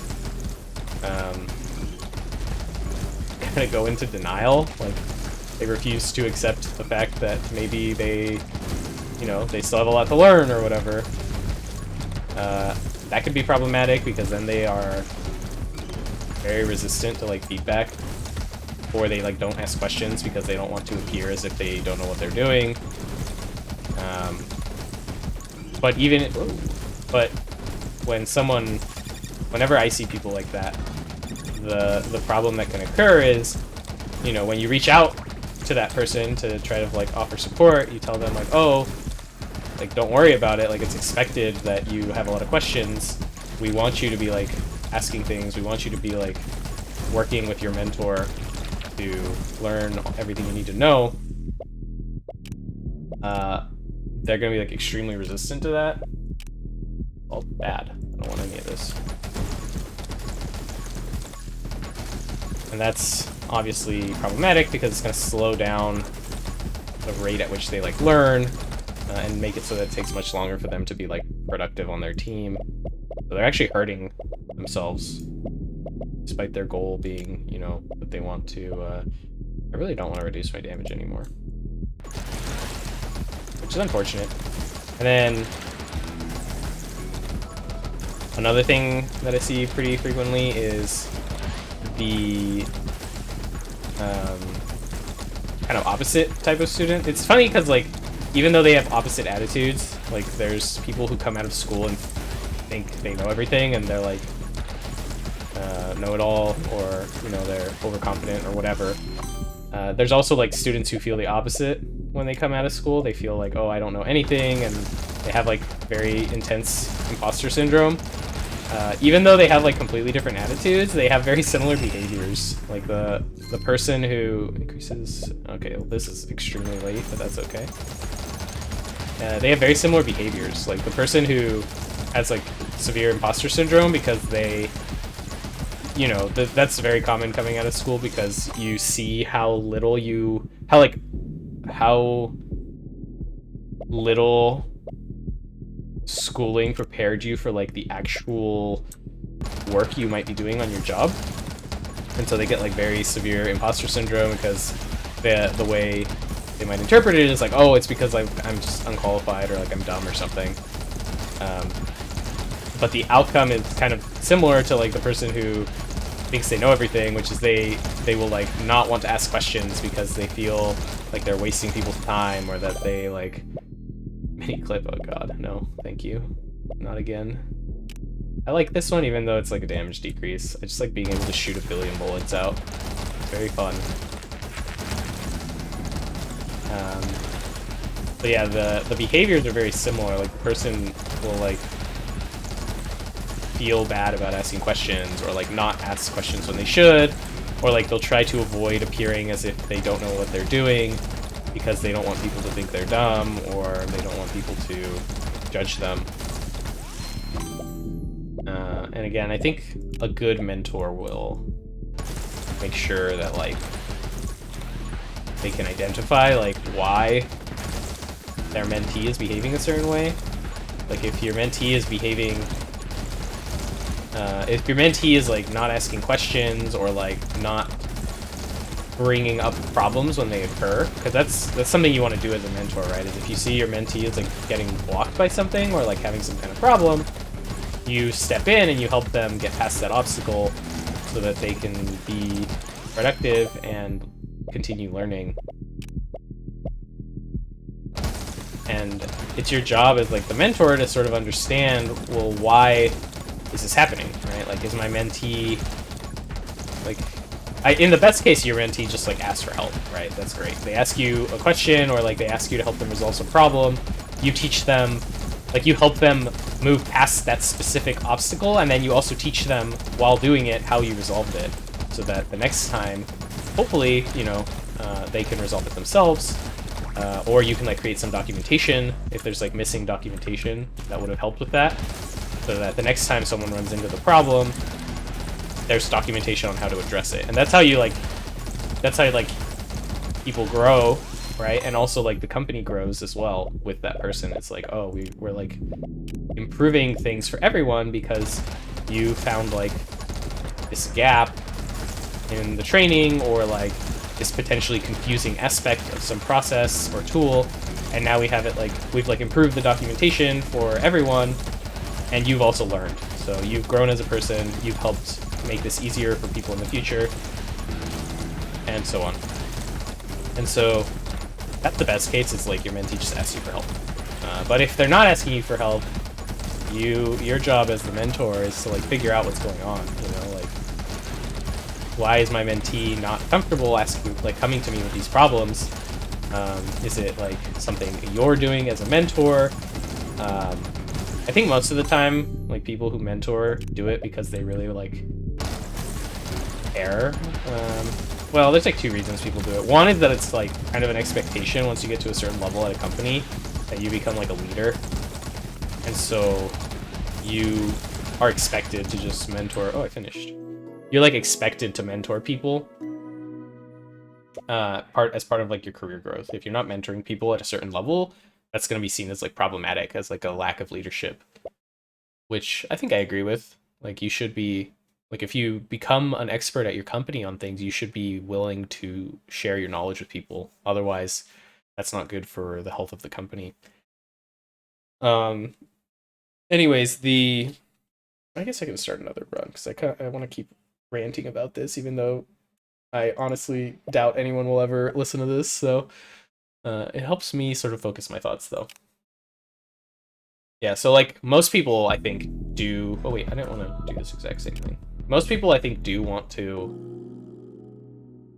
kind of go into denial, like they refuse to accept the fact that maybe they, you know, they still have a lot to learn or whatever. That could be problematic, because then they are very resistant to like feedback, or they like don't ask questions because they don't want to appear as if they don't know what they're doing. But whenever I see people like that, the problem that can occur is, you know, when you reach out to that person to try to like offer support, you tell them like, oh, like don't worry about it, like it's expected that you have a lot of questions. We want you to be like asking things. We want you to be like working with your mentor to learn everything you need to know. They're gonna be like extremely resistant to that. All bad. I don't want any of this. And that's obviously problematic, because it's gonna slow down the rate at which they like learn, and make it so that it takes much longer for them to be like productive on their team. So they're actually hurting themselves, despite their goal being, you know, that they want to. I really don't want to reduce my damage anymore, which is unfortunate. And then another thing that I see pretty frequently is the kind of opposite type of student. It's funny because like, even though they have opposite attitudes, like there's people who come out of school and think they know everything, and they're like know-it-all, or you know, they're overconfident or whatever. There's also like students who feel the opposite when they come out of school. They feel like, oh, I don't know anything, and they have like very intense imposter syndrome. Even though they have like completely different attitudes, they have very similar behaviors. Like the person who increases, okay, well, this is extremely late, but that's okay. They have very similar behaviors. Like the person who has like severe imposter syndrome, because they, you know, that's very common coming out of school, because you see how little schooling prepared you for like the actual work you might be doing on your job. And so they get like very severe imposter syndrome because the way they might interpret it is like, oh, it's because I'm just unqualified or like I'm dumb or something. But the outcome is kind of similar to like the person who thinks they know everything, which is they will like not want to ask questions because they feel like they're wasting people's time, or that they like mini clip. Oh god, no, thank you, not again. I like this one even though it's like a damage decrease. I just like being able to shoot 1 billion bullets out. It's very fun. But yeah, the behaviors are very similar. Like the person will like feel bad about asking questions, or like not ask questions when they should, or like they'll try to avoid appearing as if they don't know what they're doing because they don't want people to think they're dumb, or they don't want people to judge them. And again, I think a good mentor will make sure that like they can identify like why their mentee is behaving a certain way. Like if your mentee is behaving if your mentee is like not asking questions, or like not bringing up problems when they occur, because that's something you want to do as a mentor, right? Is if you see your mentee is like getting blocked by something or like having some kind of problem, you step in and you help them get past that obstacle so that they can be productive and continue learning. And it's your job as like the mentor to sort of understand, well, why is this happening, right? Like, is my mentee, like, in the best case, your mentee just like asks for help, right? That's great. They ask you a question, or like they ask you to help them resolve some problem. You teach them, like you help them move past that specific obstacle, and then you also teach them while doing it how you resolved it, so that the next time, hopefully, you know, they can resolve it themselves. Or you can like create some documentation if there's like missing documentation that would have helped with that, so that the next time someone runs into the problem, there's documentation on how to address it. And that's how you like people grow, right? And also like the company grows as well with that person. It's like, oh, we're like improving things for everyone because you found like this gap in the training, or like this potentially confusing aspect of some process or tool, and now we have it like we've like improved the documentation for everyone, and you've also learned. So you've grown as a person, you've helped make this easier for people in the future, and so on. And so that's the best case. It's like your mentee just asks you for help. But if they're not asking you for help, your job as the mentor is to like figure out what's going on. You know, like, why is my mentee not comfortable asking, like coming to me with these problems? Is it like something you're doing as a mentor? I think most of the time, like people who mentor do it because they really like care. Well, there's like 2 reasons people do it. One is that it's like kind of an expectation once you get to a certain level at a company that you become like a leader. And so you are expected to just mentor. Oh, I finished. You're like expected to mentor people as part of like your career growth. If you're not mentoring people at a certain level, that's going to be seen as like problematic, as like a lack of leadership, which I think I agree with. Like you should be, like if you become an expert at your company on things, you should be willing to share your knowledge with people. Otherwise, that's not good for the health of the company. Anyways, I guess I can start another run because I want to keep ranting about this, even though I honestly doubt anyone will ever listen to this. So it helps me sort of focus my thoughts, though. Yeah, so like most people, I think, do. Oh wait, I didn't want to do this exact same thing. Most people, I think, do want to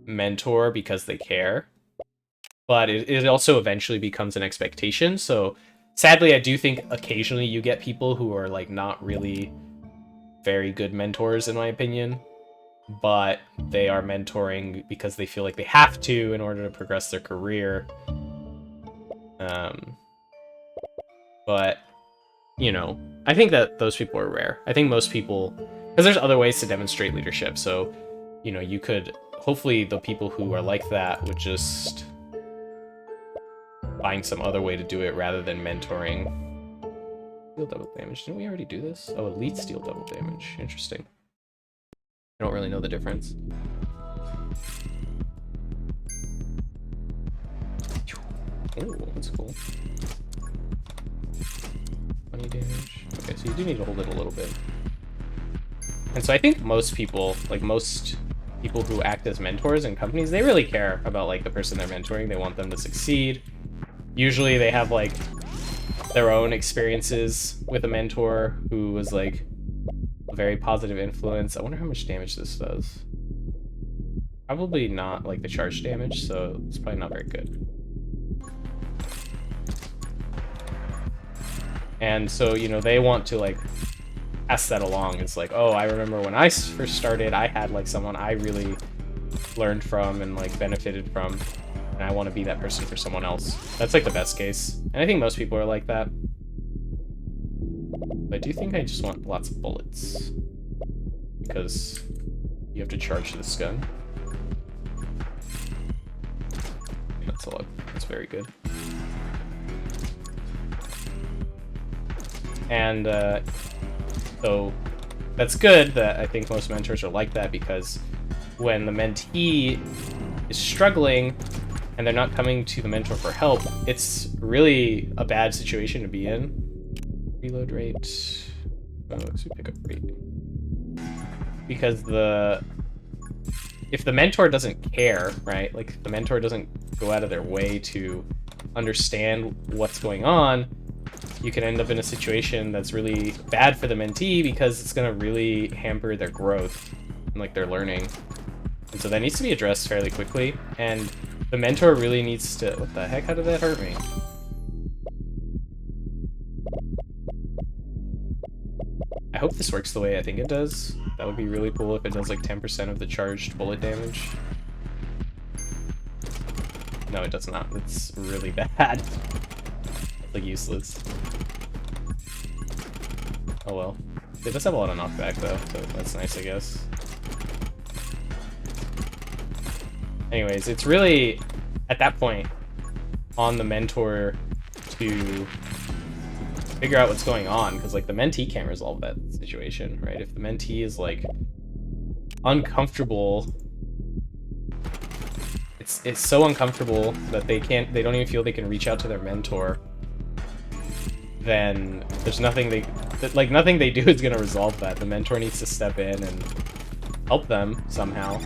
mentor because they care, but it also eventually becomes an expectation. So sadly, I do think occasionally you get people who are like not really very good mentors, in my opinion, but they are mentoring because they feel like they have to in order to progress their career. But you know, I think that those people are rare. I think most people, because there's other ways to demonstrate leadership. So, you know, you could, hopefully the people who are like that would just find some other way to do it rather than mentoring. Steal double damage. Didn't we already do this? Oh, elite steal double damage. Interesting. I don't really know the difference. Ooh, that's cool. 20 damage. Okay, so you do need to hold it a little bit. And so I think most people, like most people who act as mentors in companies, they really care about like the person they're mentoring. They want them to succeed. Usually they have like their own experiences with a mentor who was like a very positive influence. I wonder how much damage this does. Probably not like the charge damage, so it's probably not very good. And so, you know, they want to like pass that along. It's like, oh, I remember when I first started, I had like someone I really learned from and like benefited from, and I want to be that person for someone else. That's like the best case. And I think most people are like that. But I do think I just want lots of bullets, because you have to charge this gun. That's a lot. That's very good. And so that's good that I think most mentors are like that, because when the mentee is struggling and they're not coming to the mentor for help, it's really a bad situation to be in. Reload rate. Oh, let's pick up rate. Because if the mentor doesn't care, right? Like the mentor doesn't go out of their way to understand what's going on, you can end up in a situation that's really bad for the mentee, because it's going to really hamper their growth and like their learning. And so that needs to be addressed fairly quickly. And the mentor really needs to... What the heck? How did that hurt me? I hope this works the way I think it does. That would be really cool if it does like 10% of the charged bullet damage. No, it does not. It's really bad. It's like useless. Oh well. It does have a lot of knockback though, so that's nice, I guess. Anyways, it's really, at that point, on the mentor to figure out what's going on, because like the mentee can't resolve that situation, right? If the mentee is like uncomfortable, it's so uncomfortable that they don't even feel they can reach out to their mentor, then there's nothing nothing they do is going to resolve that. The mentor needs to step in and help them somehow.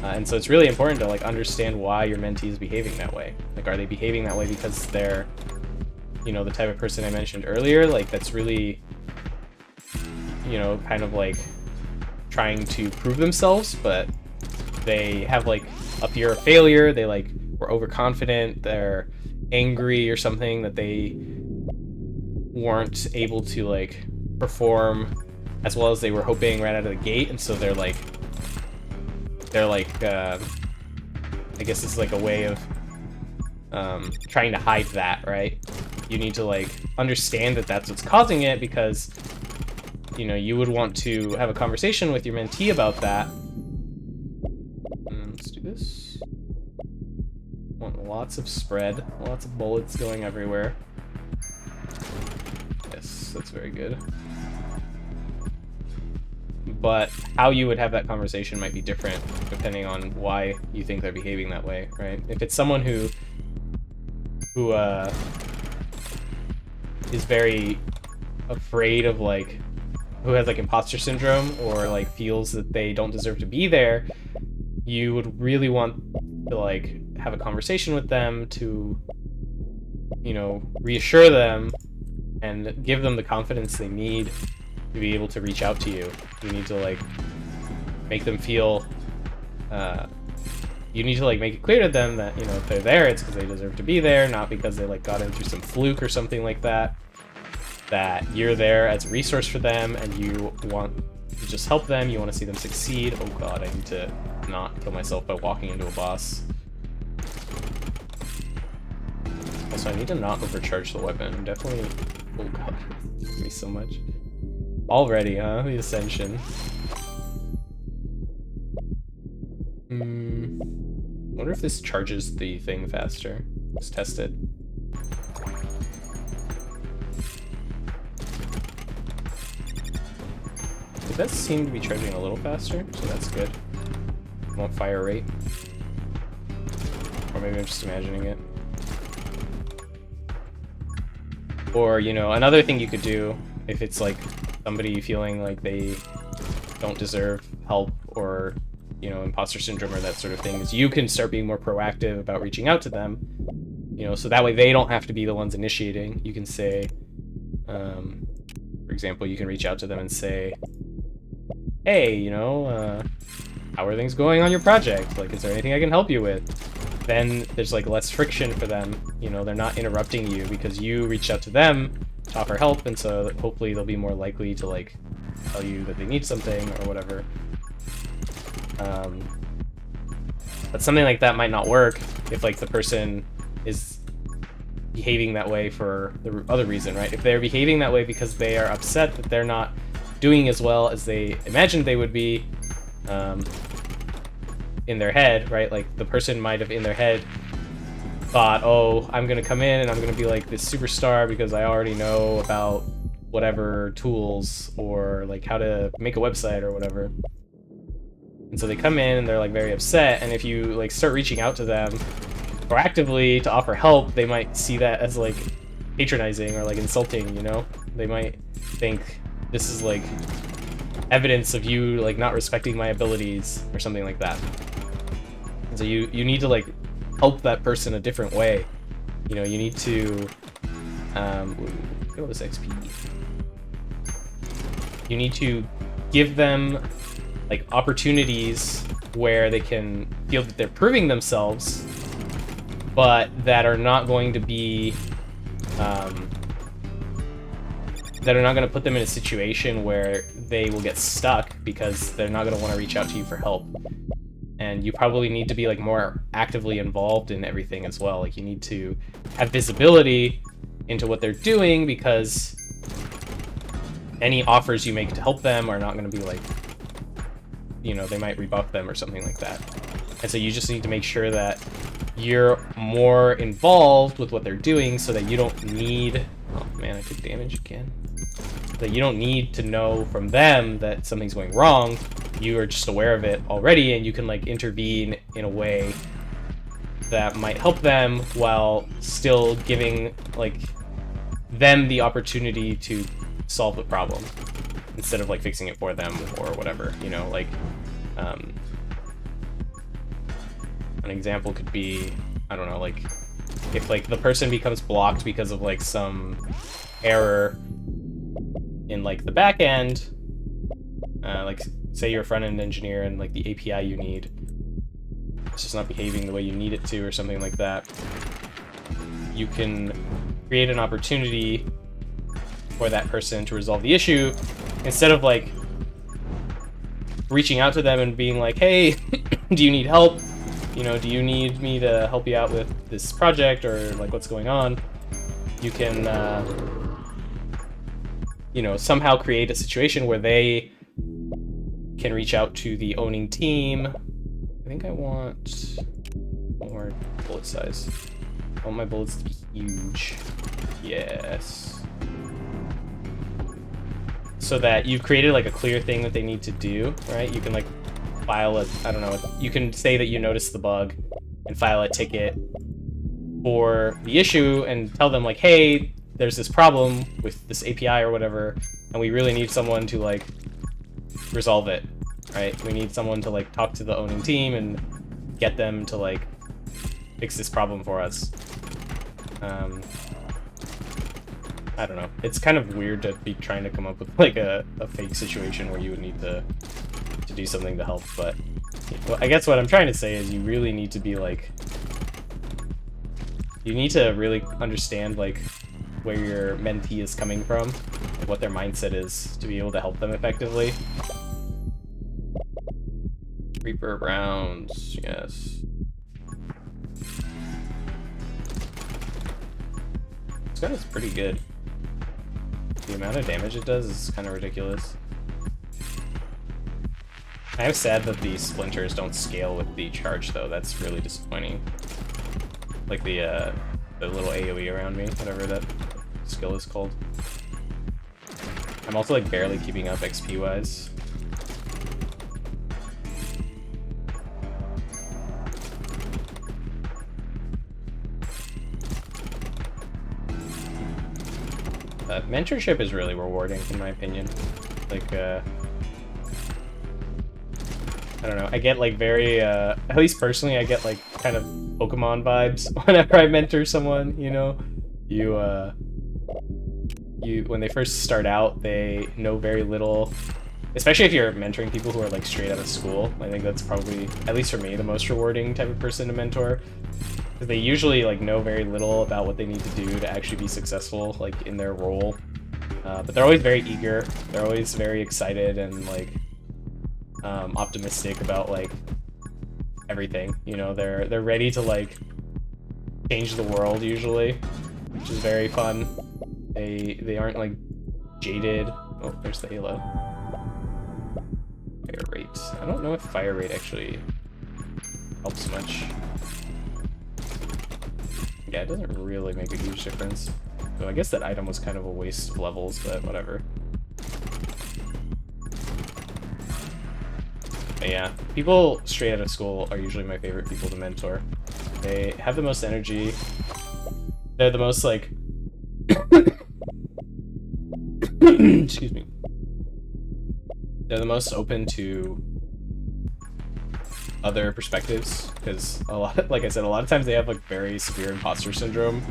And so it's really important to like understand why your mentee is behaving that way. Like, are they behaving that way because they're, you know, the type of person I mentioned earlier, like that's really, you know, kind of like trying to prove themselves, but they have like a fear of failure, they like were overconfident, they're angry or something that they weren't able to like perform as well as they were hoping right out of the gate, and so they're like I guess it's like a way of trying to hide that, right? You need to like understand that that's what's causing it, because you know you would want to have a conversation with your mentee about that. Let's do this. Want lots of spread, lots of bullets going everywhere. Yes, that's very good. But how you would have that conversation might be different depending on why you think they're behaving that way, right? If it's someone who is very afraid of like, who has like imposter syndrome or like feels that they don't deserve to be there, you would really want to like have a conversation with them to, you know, reassure them and give them the confidence they need to be able to reach out to you. You need to like make them feel, you need to like make it clear to them that, you know, if they're there, it's because they deserve to be there, not because they like got in through some fluke or something like that. That you're there as a resource for them and you want to just help them, you want to see them succeed. Oh god, I need to not kill myself by walking into a boss. Also, I need to not overcharge the weapon. I'm definitely... Oh god, it hurts me so much. Already, huh? The Ascension. Wonder if this charges the thing faster. Let's test it. does seem to be charging a little faster, so that's good. Won't fire rate. Or maybe I'm just imagining it. Or, you know, another thing you could do, if it's like somebody feeling like they don't deserve help or, you know, imposter syndrome or that sort of thing, is you can start being more proactive about reaching out to them. You know, so that way they don't have to be the ones initiating. You can say, for example, you can reach out to them and say, hey, you know, how are things going on your project? Like, is there anything I can help you with? Then there's like less friction for them. You know, they're not interrupting you because you reached out to them to offer help, and so hopefully they'll be more likely to like tell you that they need something or whatever. But something like that might not work if like the person is behaving that way for the other reason, right? If they're behaving that way because they are upset that they're not doing as well as they imagined they would be, in their head, right? Like the person might have in their head thought, oh, I'm gonna come in and I'm gonna be like this superstar because I already know about whatever tools or like how to make a website or whatever. And so they come in and they're like very upset, and if you like start reaching out to them proactively to offer help, they might see that as like patronizing or like insulting, you know? They might think this is like evidence of you like not respecting my abilities or something like that. And so you need to like help that person a different way. You know, you need to what was XP? You need to give them like opportunities where they can feel that they're proving themselves, but that are not going to be that are not going to put them in a situation where they will get stuck because they're not going to want to reach out to you for help. And you probably need to be like more actively involved in everything as well. Like you need to have visibility into what they're doing, because any offers you make to help them are not going to be like, you know, they might rebuff them or something like that. And so you just need to make sure that you're more involved with what they're doing so that you don't need... Oh man, I took damage again. That you don't need to know from them that something's going wrong. You are just aware of it already, and you can like intervene in a way that might help them while still giving like them the opportunity to solve the problem instead of like fixing it for them or whatever, you know. Like an example could be, I don't know, like if like the person becomes blocked because of like some error in like the back end, like say you're a front-end engineer and like the API you need, it's just not behaving the way you need it to or something like that, you can create an opportunity for that person to resolve the issue instead of like reaching out to them and being like, hey, do you need help? You know, do you need me to help you out with this project, or like what's going on? You can, you know, somehow create a situation where they can reach out to the owning team. I think I want more bullet size. I want my bullets to be huge. Yes. So that you've created like a clear thing that they need to do, right? You can like file a, I don't know, you can say that you noticed the bug and file a ticket for the issue and tell them like, hey, there's this problem with this API or whatever, and we really need someone to like resolve it, right? We need someone to like talk to the owning team and get them to like fix this problem for us. I don't know. It's kind of weird to be trying to come up with like a fake situation where you would need to do something to help, but well, I guess what I'm trying to say is you really need to be like, you need to really understand like where your mentee is coming from, like what their mindset is, to be able to help them effectively. Reaper rounds, yes. This gun is pretty good. The amount of damage it does is kind of ridiculous. I am sad that the splinters don't scale with the charge though. That's really disappointing. Like the little AoE around me, whatever that skill is called. I'm also like barely keeping up XP wise. Mentorship is really rewarding, in my opinion. Like, I don't know, I get like very, at least personally, I get like kind of Pokemon vibes whenever I mentor someone, you know? When they first start out, they know very little, especially if you're mentoring people who are like straight out of school. I think that's probably, at least for me, the most rewarding type of person to mentor. Because they usually like know very little about what they need to do to actually be successful like in their role. But they're always very eager, they're always very excited and like optimistic about like everything. You know, they're ready to like change the world usually, which is very fun. They aren't like jaded. Oh, there's the halo. Fire rate. I don't know if fire rate actually helps much. Yeah, it doesn't really make a huge difference. So I guess that item was kind of a waste of levels, but whatever. But yeah, people straight out of school are usually my favorite people to mentor. They have the most energy. They're the most like excuse me. They're the most open to other perspectives, because a lot, like I said, a lot of times they have like very severe imposter syndrome,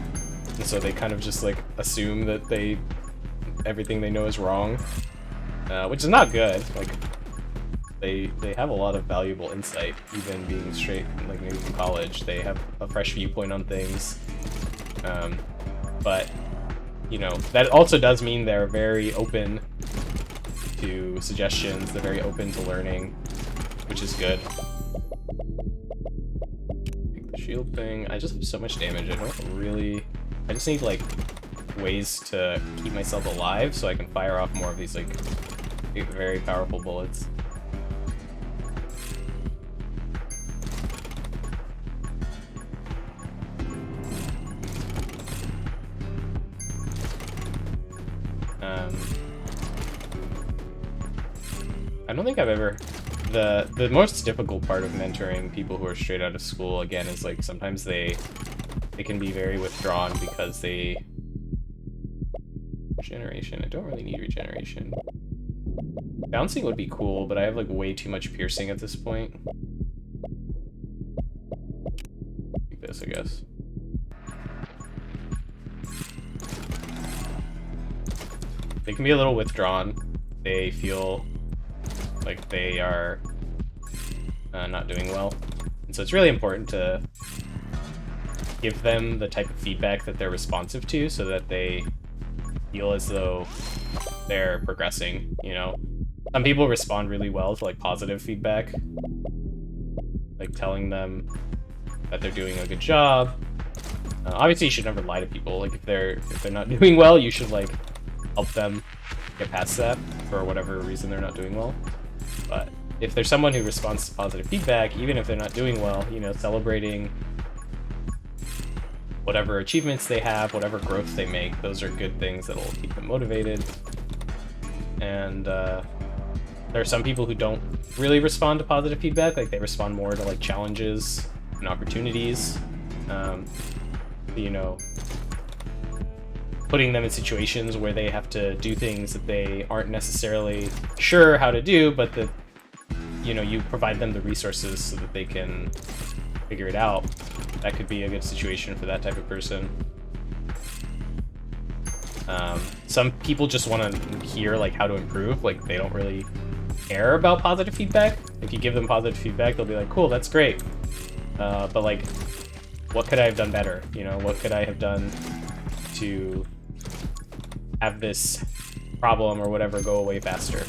and so they kind of just like assume that everything they know is wrong, which is not good. Like they have a lot of valuable insight, even being straight like maybe from college. They have a fresh viewpoint on things, but you know, that also does mean they're very open to suggestions. They're very open to learning, which is good. Take the shield thing. I just have so much damage. I just need like ways to keep myself alive so I can fire off more of these like very powerful bullets. I don't think I've ever... The most difficult part of mentoring people who are straight out of school, again, is like sometimes they can be very withdrawn because they... Regeneration. I don't really need regeneration. Bouncing would be cool, but I have like way too much piercing at this point. Like this, I guess. They can be a little withdrawn. They feel like they are not doing well. And so it's really important to give them the type of feedback that they're responsive to so that they feel as though they're progressing, you know? Some people respond really well to like positive feedback, like telling them that they're doing a good job. Obviously you should never lie to people. Like if they're not doing well, you should like help them get past that for whatever reason they're not doing well. But if there's someone who responds to positive feedback, even if they're not doing well, you know, celebrating whatever achievements they have, whatever growth they make, those are good things that'll keep them motivated. And there are some people who don't really respond to positive feedback, like they respond more to like challenges and opportunities. You know, putting them in situations where they have to do things that they aren't necessarily sure how to do, but that, you know, you provide them the resources so that they can figure it out. That could be a good situation for that type of person. Some people just want to hear like how to improve, like they don't really care about positive feedback. If you give them positive feedback, they'll be like, cool, that's great. But like, what could I have done better? You know, what could I have done to have this problem or whatever go away faster?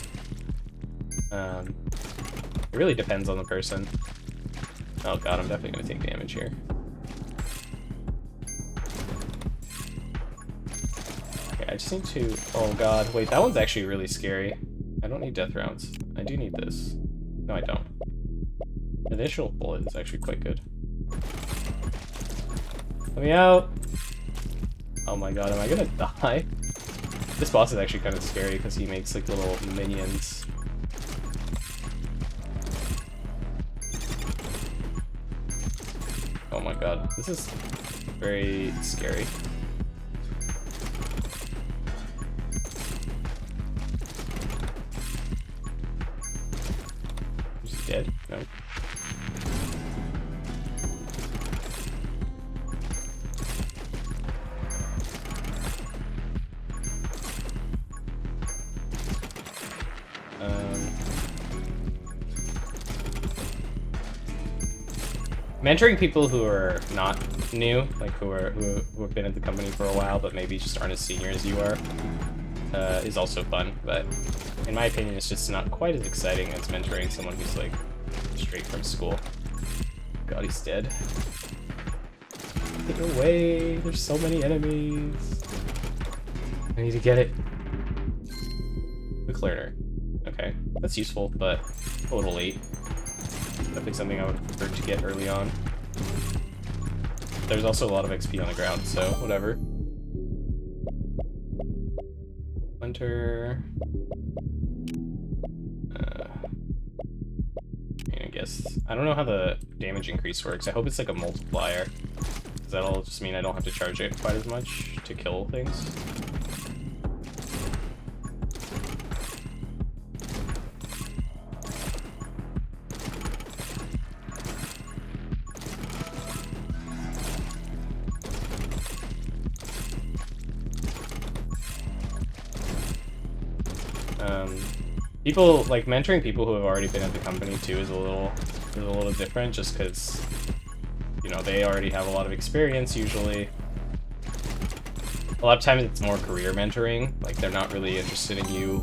It really depends on the person. Oh god, I'm definitely going to take damage here. Okay, I just need to... Oh god, wait, that one's actually really scary. I don't need death rounds. I do need this. No, I don't. Initial bullet is actually quite good. Let me out! Oh my god, am I gonna die? This boss is actually kind of scary because he makes like little minions. Oh my god, this is very scary. mentoring people who are not new, like who have been at the company for a while, but maybe just aren't as senior as you are, is also fun. But in my opinion, it's just not quite as exciting as mentoring someone who's like straight from school. God, he's dead. Get away! There's so many enemies. I need to get it. Quick learner. Okay, that's useful, but a little late. Definitely something I would prefer to get early on. There's also a lot of XP on the ground, so whatever. Hunter. I guess. I don't know how the damage increase works. I hope it's like a multiplier. Because that'll just mean I don't have to charge it quite as much to kill things. People like mentoring people who have already been at the company too is a little different, just because you know they already have a lot of experience. Usually, a lot of times it's more career mentoring. Like they're not really interested in you,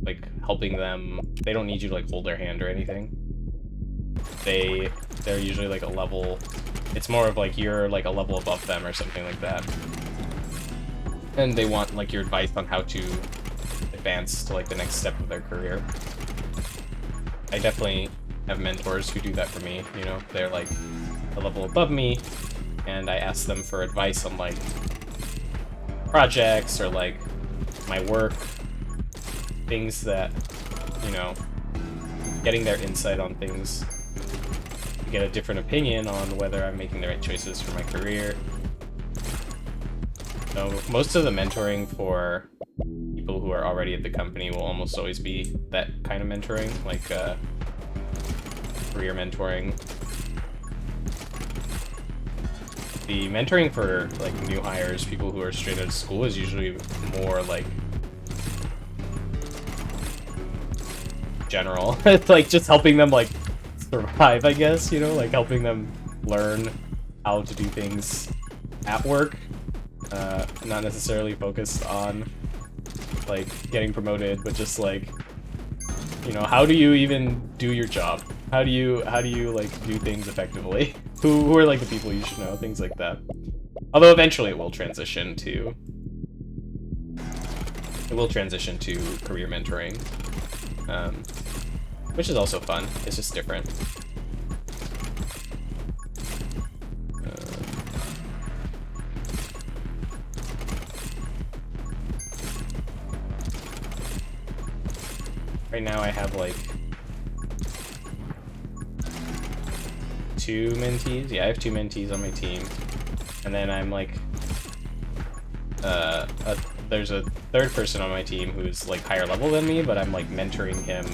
like helping them. They don't need you to like hold their hand or anything. They're usually like a level. It's more of like you're like a level above them or something like that, and they want like your advice on how to advance to like the next step of their career. I definitely have mentors who do that for me, you know, they're like a level above me, and I ask them for advice on like projects or like my work, things that, you know, getting their insight on things to get a different opinion on whether I'm making the right choices for my career. So most of the mentoring for people who are already at the company will almost always be that kind of mentoring, like career mentoring. The mentoring for like new hires, people who are straight out of school, is usually more like general. It's like just helping them like survive, I guess, you know, like helping them learn how to do things at work. Not necessarily focused on like getting promoted, but just like, you know, how do you even do your job? How do you like do things effectively? Who are like the people you should know? Things like that. Although eventually it will transition to career mentoring, which is also fun. It's just different. Right now I have like 2 mentees. Yeah, I have 2 mentees on my team. And then I'm like, there's a third person on my team who's like higher level than me, but I'm like mentoring him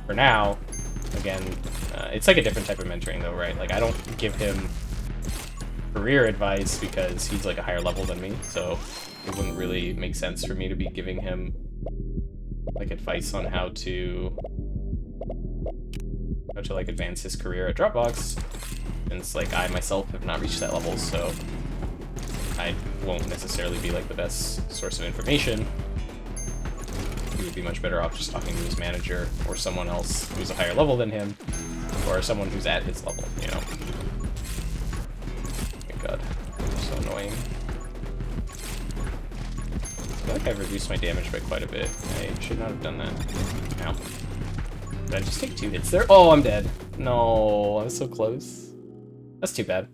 for now. Again, it's like a different type of mentoring though, right? Like I don't give him career advice because he's like a higher level than me, so it wouldn't really make sense for me to be giving him like advice on how to like advance his career at Dropbox, since like I myself have not reached that level, so I won't necessarily be like the best source of information. He would be much better off just talking to his manager or someone else who's a higher level than him, or someone who's at his level, you know. Oh my god, so annoying. I feel like I've reduced my damage by quite a bit. I should not have done that. Ow. Did I just take 2 hits there? Oh, I'm dead. No, I was so close. That's too bad.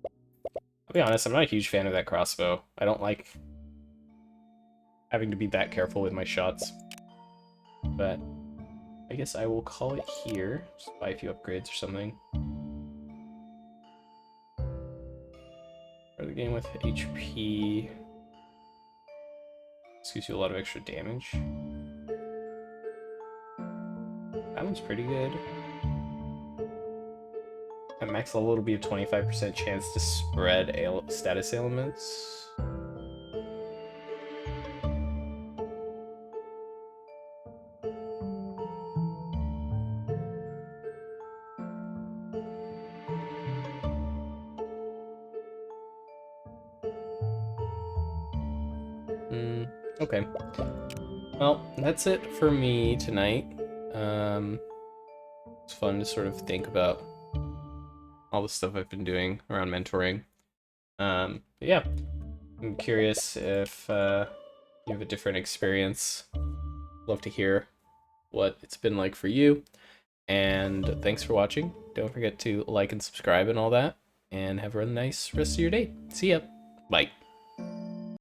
I'll be honest, I'm not a huge fan of that crossbow. I don't like having to be that careful with my shots. But I guess I will call it here. Just buy a few upgrades or something. Start the game with HP. This gives you a lot of extra damage. That one's pretty good. At max level, it'll be a 25% chance to spread status ailments. Okay. Well, that's it for me tonight. It's fun to sort of think about all the stuff I've been doing around mentoring. But yeah, I'm curious if you have a different experience. Love to hear what it's been like for you. And thanks for watching. Don't forget to like and subscribe and all that. And have a nice rest of your day. See ya. Bye.